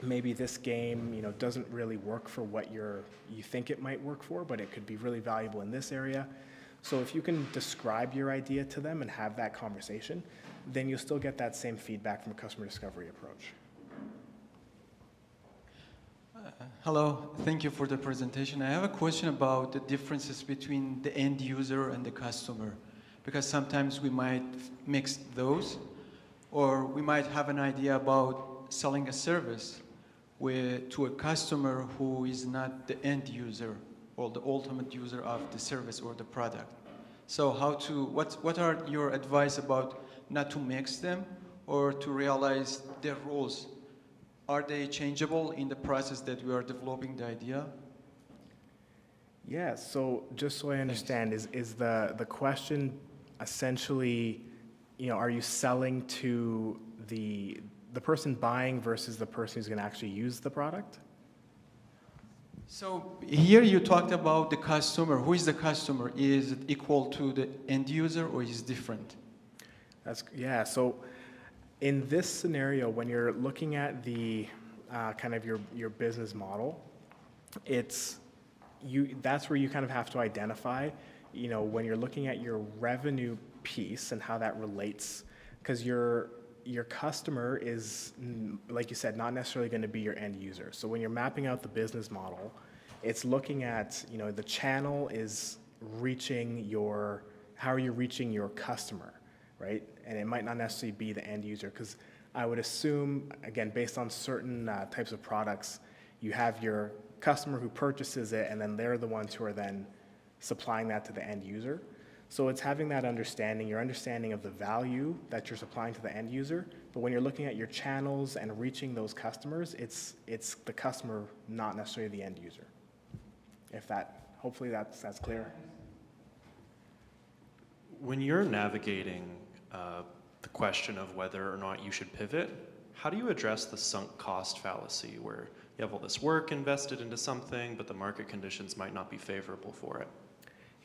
Maybe this game, doesn't really work for what you think it might work for, but it could be really valuable in this area. So if you can describe your idea to them and have that conversation, then you'll still get that same feedback from a customer discovery approach. Hello, thank you for the presentation. I have a question about the differences between the end user and the customer. because sometimes we might mix those, or we might have an idea about selling a service to a customer who is not the end user or the ultimate user of the service or the product. So what are your advice about not to mix them or to realize their roles? Are they changeable in the process that we are developing the idea? Yeah, so just so I understand, is the question essentially, are you selling to the person buying versus the person who's going to actually use the product? So here you talked about the customer. Who is the customer? Is it equal to the end user or is it different? Yeah, so in this scenario, when you're looking at the kind of your business model, that's where you kind of have to identify, when you're looking at your revenue piece and how that relates, because your customer is, like you said, not necessarily going to be your end user. So when you're mapping out the business model, it's looking at, the channel is how are you reaching your customer, right? And it might not necessarily be the end user, because I would assume, again, based on certain types of products, you have your customer who purchases it, and then they're the ones who are then supplying that to the end user. So it's having that understanding, your understanding of the value that you're supplying to the end user. But when you're looking at your channels and reaching those customers, it's the customer, not necessarily the end user. Hopefully that's clear. When you're navigating the question of whether or not you should pivot, how do you address the sunk cost fallacy, where you have all this work invested into something, but the market conditions might not be favorable for it?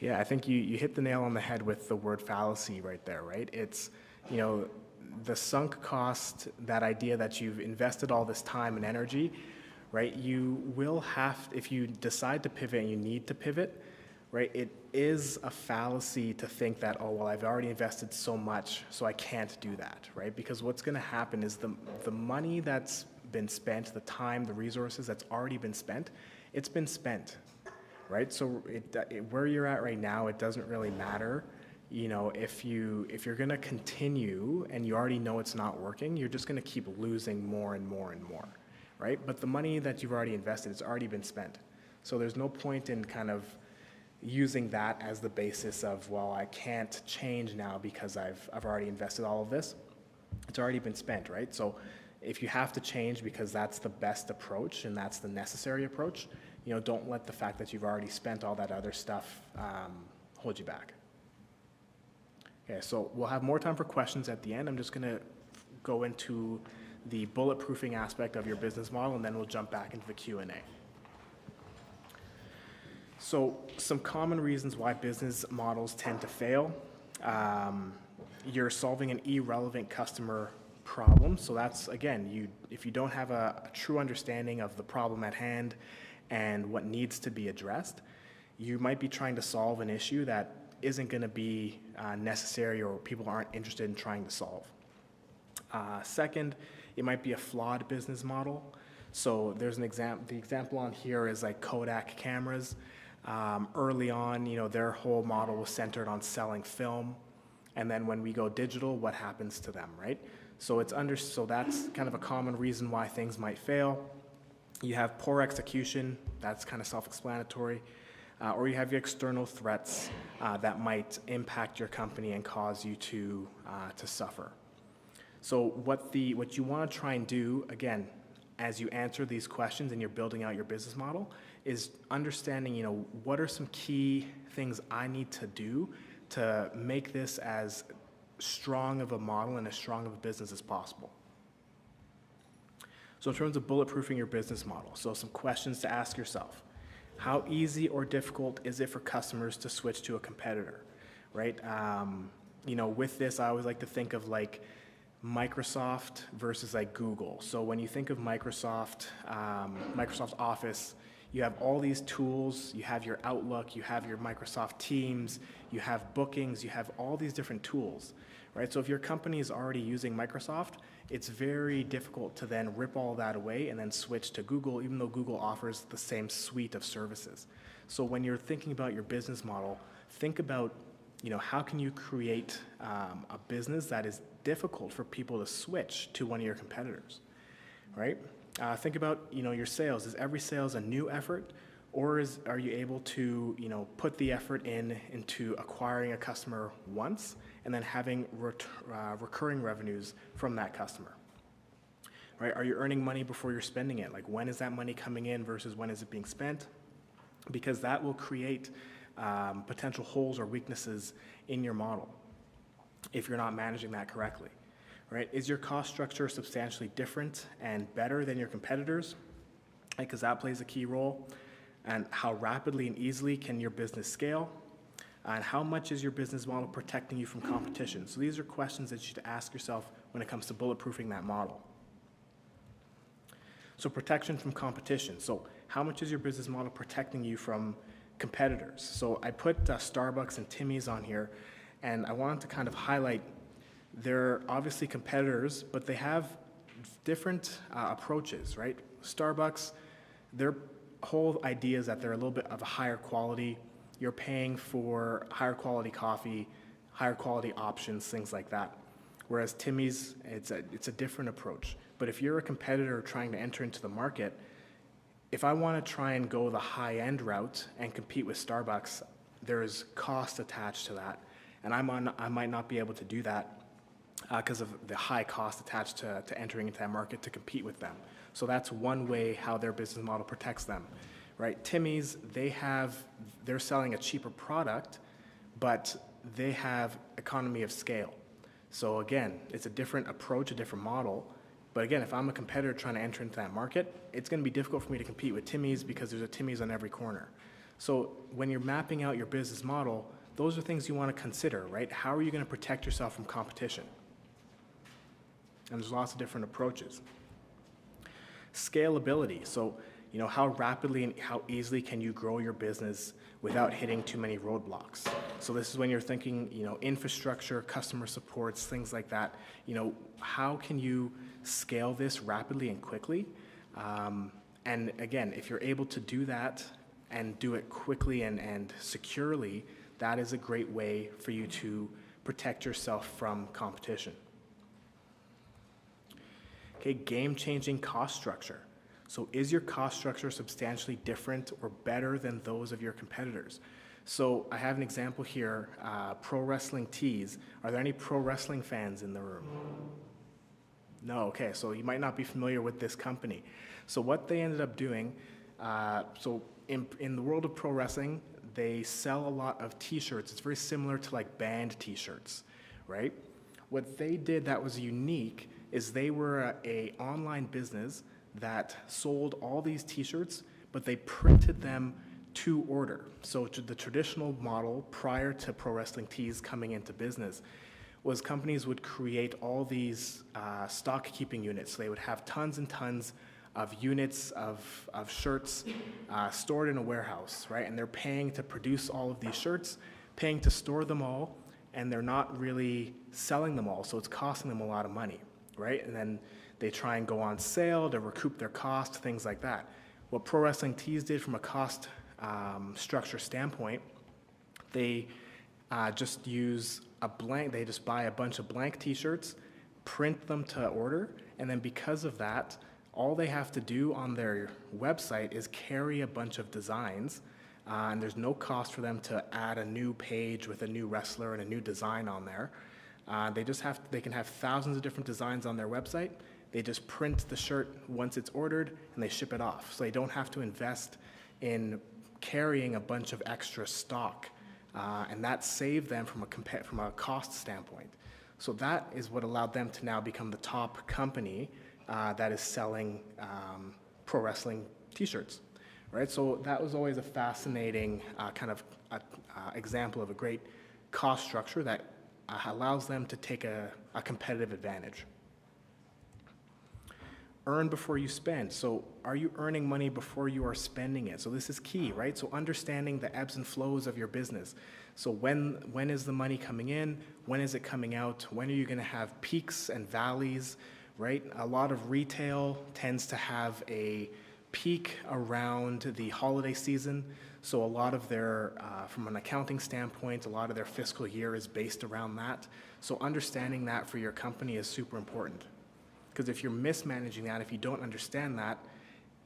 Yeah, I think you hit the nail on the head with the word fallacy right there, right? It's, the sunk cost, that idea that you've invested all this time and energy, right? You will have, if you decide to pivot and you need to pivot, right? It is a fallacy to think that, oh, well, I've already invested so much, so I can't do that, right? Because what's going to happen is the money that's been spent, the time, the resources that's already been spent, it's been spent, right? So where you're at right now, it doesn't really matter. If you're going to continue and you already know it's not working, you're just going to keep losing more and more and more, right? But the money that you've already invested, it's already been spent. So there's no point in kind of using that as the basis of, well, I can't change now because I've already invested all of this. It's already been spent, right? So if you have to change because that's the best approach and that's the necessary approach, don't let the fact that you've already spent all that other stuff hold you back. Okay, so we'll have more time for questions at the end. I'm just going to go into the bulletproofing aspect of your business model, and then we'll jump back into the Q&A. So some common reasons why business models tend to fail. You're solving an irrelevant customer problem. So that's, again, if you don't have a true understanding of the problem at hand and what needs to be addressed, you might be trying to solve an issue that isn't going to be necessary or people aren't interested in trying to solve. Second, it might be a flawed business model. So there's an example. The example on here is like Kodak cameras. Early on, their whole model was centered on selling film. And then when we go digital, what happens to them, right? So that's kind of a common reason why things might fail. You have poor execution, that's kind of self-explanatory. Or you have your external threats that might impact your company and cause you to suffer. So what you want to try and do, again, as you answer these questions and you're building out your business model, is understanding, what are some key things I need to do to make this as strong of a model and as strong of a business as possible. So in terms of bulletproofing your business model, so some questions to ask yourself. How easy or difficult is it for customers to switch to a competitor, right? With this, I always like to think of like Microsoft versus like Google. So when you think of Microsoft Office, you have all these tools, you have your Outlook, you have your Microsoft Teams, you have bookings, you have all these different tools, right? So if your company is already using Microsoft, it's very difficult to then rip all that away and then switch to Google, even though Google offers the same suite of services. So when you're thinking about your business model, think about, how can you create a business that is difficult for people to switch to one of your competitors, right? Think about, your sales. Is every sales a new effort, or are you able to, put the effort into acquiring a customer once and then having recurring revenues from that customer? Right? Are you earning money before you're spending it? Like, when is that money coming in versus when is it being spent? Because that will create potential holes or weaknesses in your model if you're not managing that correctly. Right? Is your cost structure substantially different and better than your competitors? Because that plays a key role. And how rapidly and easily can your business scale? And how much is your business model protecting you from competition? So these are questions that you should ask yourself when it comes to bulletproofing that model. So protection from competition. So how much is your business model protecting you from competitors? So I put Starbucks and Timmy's on here, and I wanted to kind of highlight they're obviously competitors, but they have different approaches, right? Starbucks, their whole idea is that they're a little bit of a higher quality. You're paying for higher quality coffee, higher quality options, things like that. Whereas Timmy's, it's a different approach. But if you're a competitor trying to enter into the market, if I want to try and go the high-end route and compete with Starbucks, there is cost attached to that. And I might not be able to do that because of the high cost attached to entering into that market to compete with them. So that's one way how their business model protects them, right? Timmy's, they're selling a cheaper product, but they have economy of scale. So again, it's a different approach, a different model. But again, if I'm a competitor trying to enter into that market, it's going to be difficult for me to compete with Timmy's because there's a Timmy's on every corner. So when you're mapping out your business model, those are things you want to consider, right? How are you going to protect yourself from competition? And there's lots of different approaches. Scalability. So, how rapidly and how easily can you grow your business without hitting too many roadblocks? So this is when you're thinking, infrastructure, customer supports, things like that. How can you scale this rapidly and quickly? And again, if you're able to do that and do it quickly and securely, that is a great way for you to protect yourself from competition. Okay, game-changing cost structure. So is your cost structure substantially different or better than those of your competitors? So I have an example here, Pro Wrestling Tees. Are there any pro wrestling fans in the room? No, okay, so you might not be familiar with this company. So what they ended up doing, in the world of pro wrestling, they sell a lot of t-shirts. It's very similar to like band t-shirts, right? What they did that was unique is they were a online business that sold all these t-shirts, but they printed them to order. So the traditional model prior to Pro Wrestling Tees coming into business was companies would create all these stock keeping units. So they would have tons and tons of units of shirts stored in a warehouse, right? And they're paying to produce all of these shirts, paying to store them all, and they're not really selling them all, so it's costing them a lot of money, right? And then they try and go on sale to recoup their cost, things like that. What Pro Wrestling Tees did from a cost structure standpoint, they just use they just buy a bunch of blank t-shirts, print them to order, and then because of that, all they have to do on their website is carry a bunch of designs, and there's no cost for them to add a new page with a new wrestler and a new design on there. They can have thousands of different designs on their website. They just print the shirt once it's ordered and they ship it off. So they don't have to invest in carrying a bunch of extra stock, and that saved them from a cost standpoint. So that is what allowed them to now become the top company that is selling pro wrestling t-shirts, right? So that was always a fascinating example of a great cost structure that allows them to take a competitive advantage. Earn before you spend. So are you earning money before you are spending it? So this is key, right? So understanding the ebbs and flows of your business. So when is the money coming in? When is it coming out? When are you going to have peaks and valleys, right? A lot of retail tends to have a peak around the holiday season. So a lot of their, from an accounting standpoint, a lot of their fiscal year is based around that. So understanding that for your company is super important. Because if you're mismanaging that, if you don't understand that,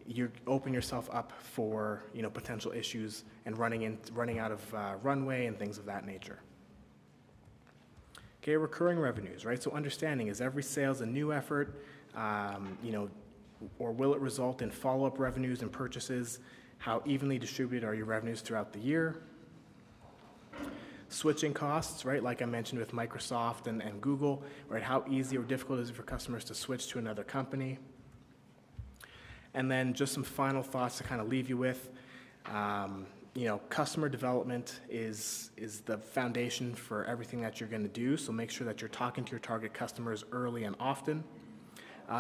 you open yourself up for potential issues and running out of runway and things of that nature. Okay, recurring revenues, right? So understanding, is every sales a new effort, or will it result in follow-up revenues and purchases? How evenly distributed are your revenues throughout the year? Switching costs, right? Like I mentioned with Microsoft and Google, right? How easy or difficult is it for customers to switch to another company? And then just some final thoughts to kind of leave you with. Customer development is the foundation for everything that you're going to do. So make sure that you're talking to your target customers early and often.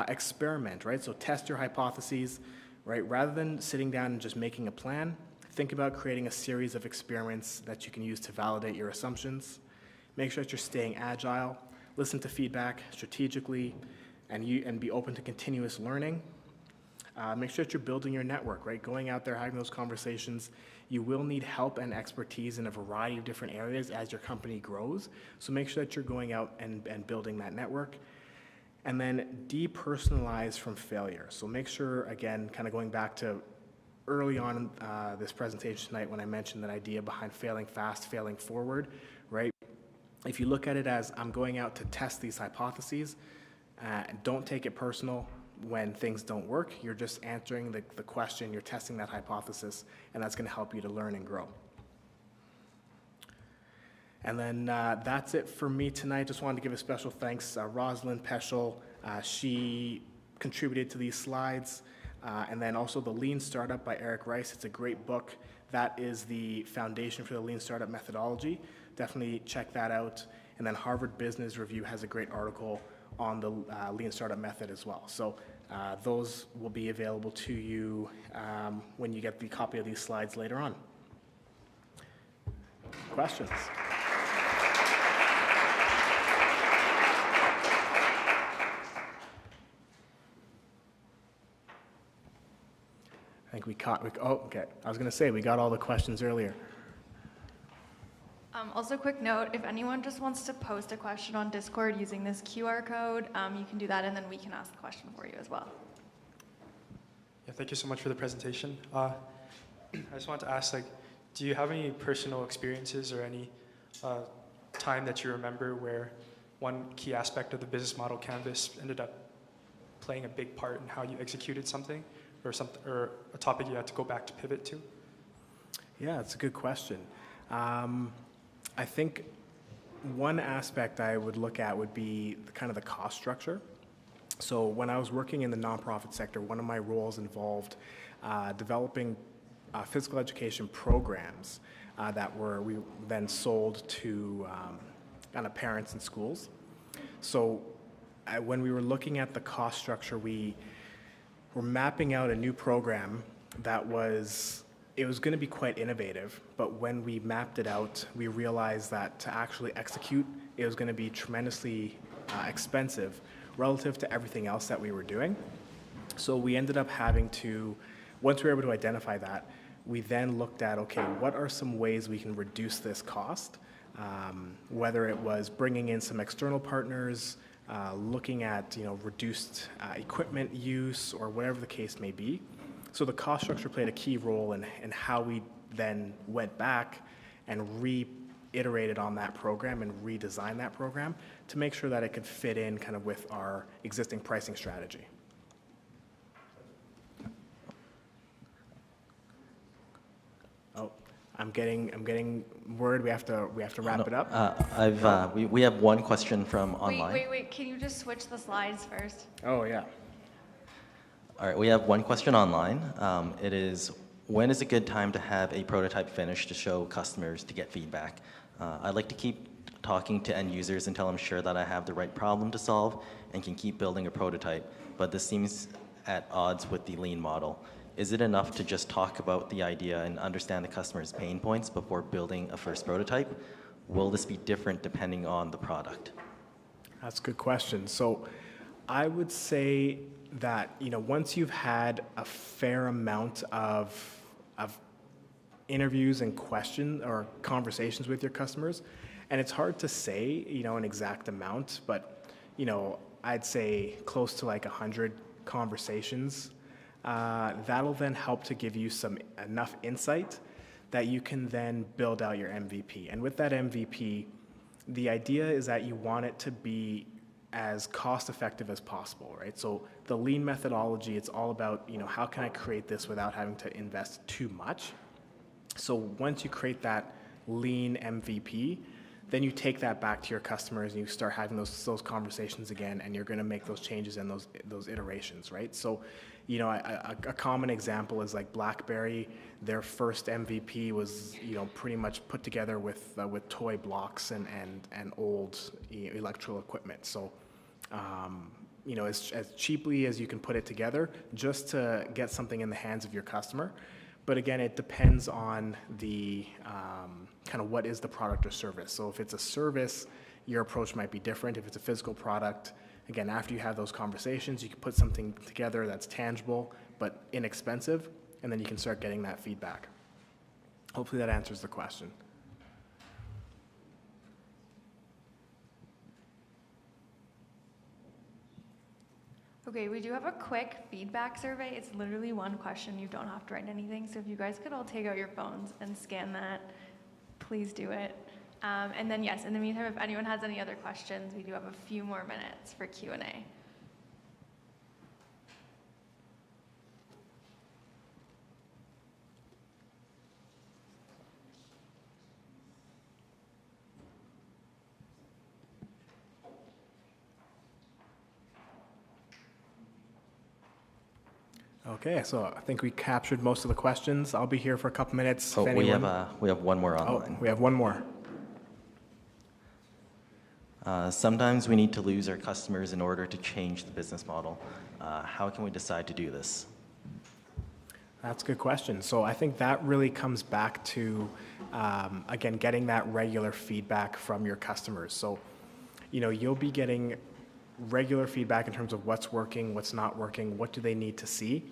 Experiment, right? So test your hypotheses, right? Rather than sitting down and just making a plan, think about creating a series of experiments that you can use to validate your assumptions. Make sure that you're staying agile, listen to feedback strategically, and be open to continuous learning. Make sure that you're building your network, right? Going out there, having those conversations. You will need help and expertise in a variety of different areas as your company grows. So make sure that you're going out and building that network. And then depersonalize from failure. So make sure, again, kind of going back to early on in this presentation tonight when I mentioned that idea behind failing fast, failing forward, right? If you look at it as I'm going out to test these hypotheses, don't take it personal when things don't work. You're just answering the question, you're testing that hypothesis, and that's going to help you to learn and grow. And then that's it for me tonight. Just wanted to give a special thanks. Rosalind Peschel, she contributed to these slides. And then also the Lean Startup by Eric Rice. It's a great book. That is the foundation for the Lean Startup methodology. Definitely check that out. And then Harvard Business Review has a great article on the Lean Startup method as well. So those will be available to you when you get the copy of these slides later on. Questions? I think okay. I was going to say, we got all the questions earlier. Also, quick note, if anyone just wants to post a question on Discord using this QR code, you can do that, and then we can ask the question for you as well. Yeah, thank you so much for the presentation. I just wanted to ask, do you have any personal experiences or any time that you remember where one key aspect of the business model canvas ended up playing a big part in how you executed something? Or a topic you had to go back to pivot to? Yeah, it's a good question. I think one aspect I would look at would be kind of the cost structure. So when I was working in the nonprofit sector, one of my roles involved developing physical education programs that we then sold to kind of parents and schools. So when we were looking at the cost structure, we're mapping out a new program that was going to be quite innovative, but when we mapped it out, we realized that to actually execute, it was going to be tremendously expensive relative to everything else that we were doing. So we ended up having to, once we were able to identify that, we then looked at, okay, what are some ways we can reduce this cost? Whether it was bringing in some external partners, looking at reduced equipment use, or whatever the case may be. So the cost structure played a key role in how we then went back and reiterated on that program and redesigned that program to make sure that it could fit in kind of with our existing pricing strategy. Oh, I'm getting word we have to wrap it up. We have one question from online. Wait. Can you just switch the slides first? Oh, yeah. All right, we have one question online. It is, when is a good time to have a prototype finished to show customers to get feedback? I'd like to keep talking to end users until I'm sure that I have the right problem to solve and can keep building a prototype, but this seems at odds with the lean model. Is it enough to just talk about the idea and understand the customer's pain points before building a first prototype? Will this be different depending on the product? That's a good question. So I would say that, once you've had a fair amount of interviews and questions or conversations with your customers, and it's hard to say, an exact amount, but, I'd say close to like 100 conversations, that'll then help to give you enough insight that you can then build out your MVP. And with that MVP, the idea is that you want it to be as cost effective as possible, right? So the lean methodology, it's all about, how can I create this without having to invest too much? So once you create that lean MVP, then you take that back to your customers and you start having those conversations again, and you're going to make those changes and those iterations, right? So, a common example is like BlackBerry. Their first MVP was, pretty much put together with toy blocks and old electrical equipment. So, as cheaply as you can put it together, just to get something in the hands of your customer. But again, it depends on the kind of what is the product or service. So if it's a service, your approach might be different. If it's a physical product, again, after you have those conversations, you can put something together that's tangible but inexpensive, and then you can start getting that feedback. Hopefully that answers the question. Okay, we do have a quick feedback survey. It's literally one question. You don't have to write anything. So if you guys could all take out your phones and scan that, please do it. And then yes, in the meantime, if anyone has any other questions, we do have a few more minutes for Q&A. Okay, so I think we captured most of the questions. I'll be here for a couple minutes. Oh, if we anyone... have one more online. Oh, we have one more. Sometimes we need to lose our customers in order to change the business model. How can we decide to do this? That's a good question. So I think that really comes back to, again, getting that regular feedback from your customers. So, you'll be getting regular feedback in terms of what's working, what's not working, what do they need to see.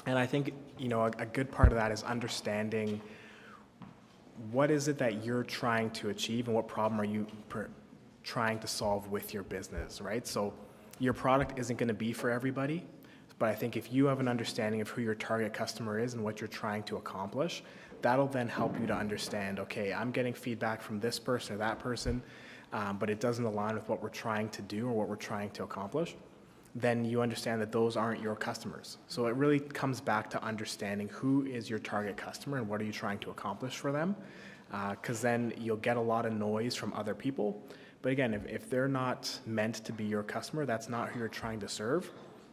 And I think, a good part of that is understanding what is it that you're trying to achieve and what problem are you trying to solve with your business, right? So your product isn't going to be for everybody, but I think if you have an understanding of who your target customer is and what you're trying to accomplish, that'll then help you to understand, okay, I'm getting feedback from this person or that person, but it doesn't align with what we're trying to do or what we're trying to accomplish. Then you understand that those aren't your customers. So it really comes back to understanding who is your target customer and what are you trying to accomplish for them, because then you'll get a lot of noise from other people. But again, if they're not meant to be your customer, that's not who you're trying to serve,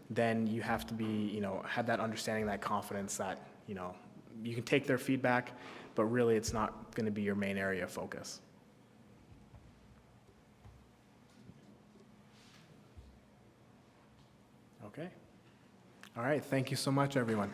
then you have to be, have that understanding, that confidence that, you can take their feedback, but really it's not going to be your main area of focus. Okay. All right. Thank you so much, everyone.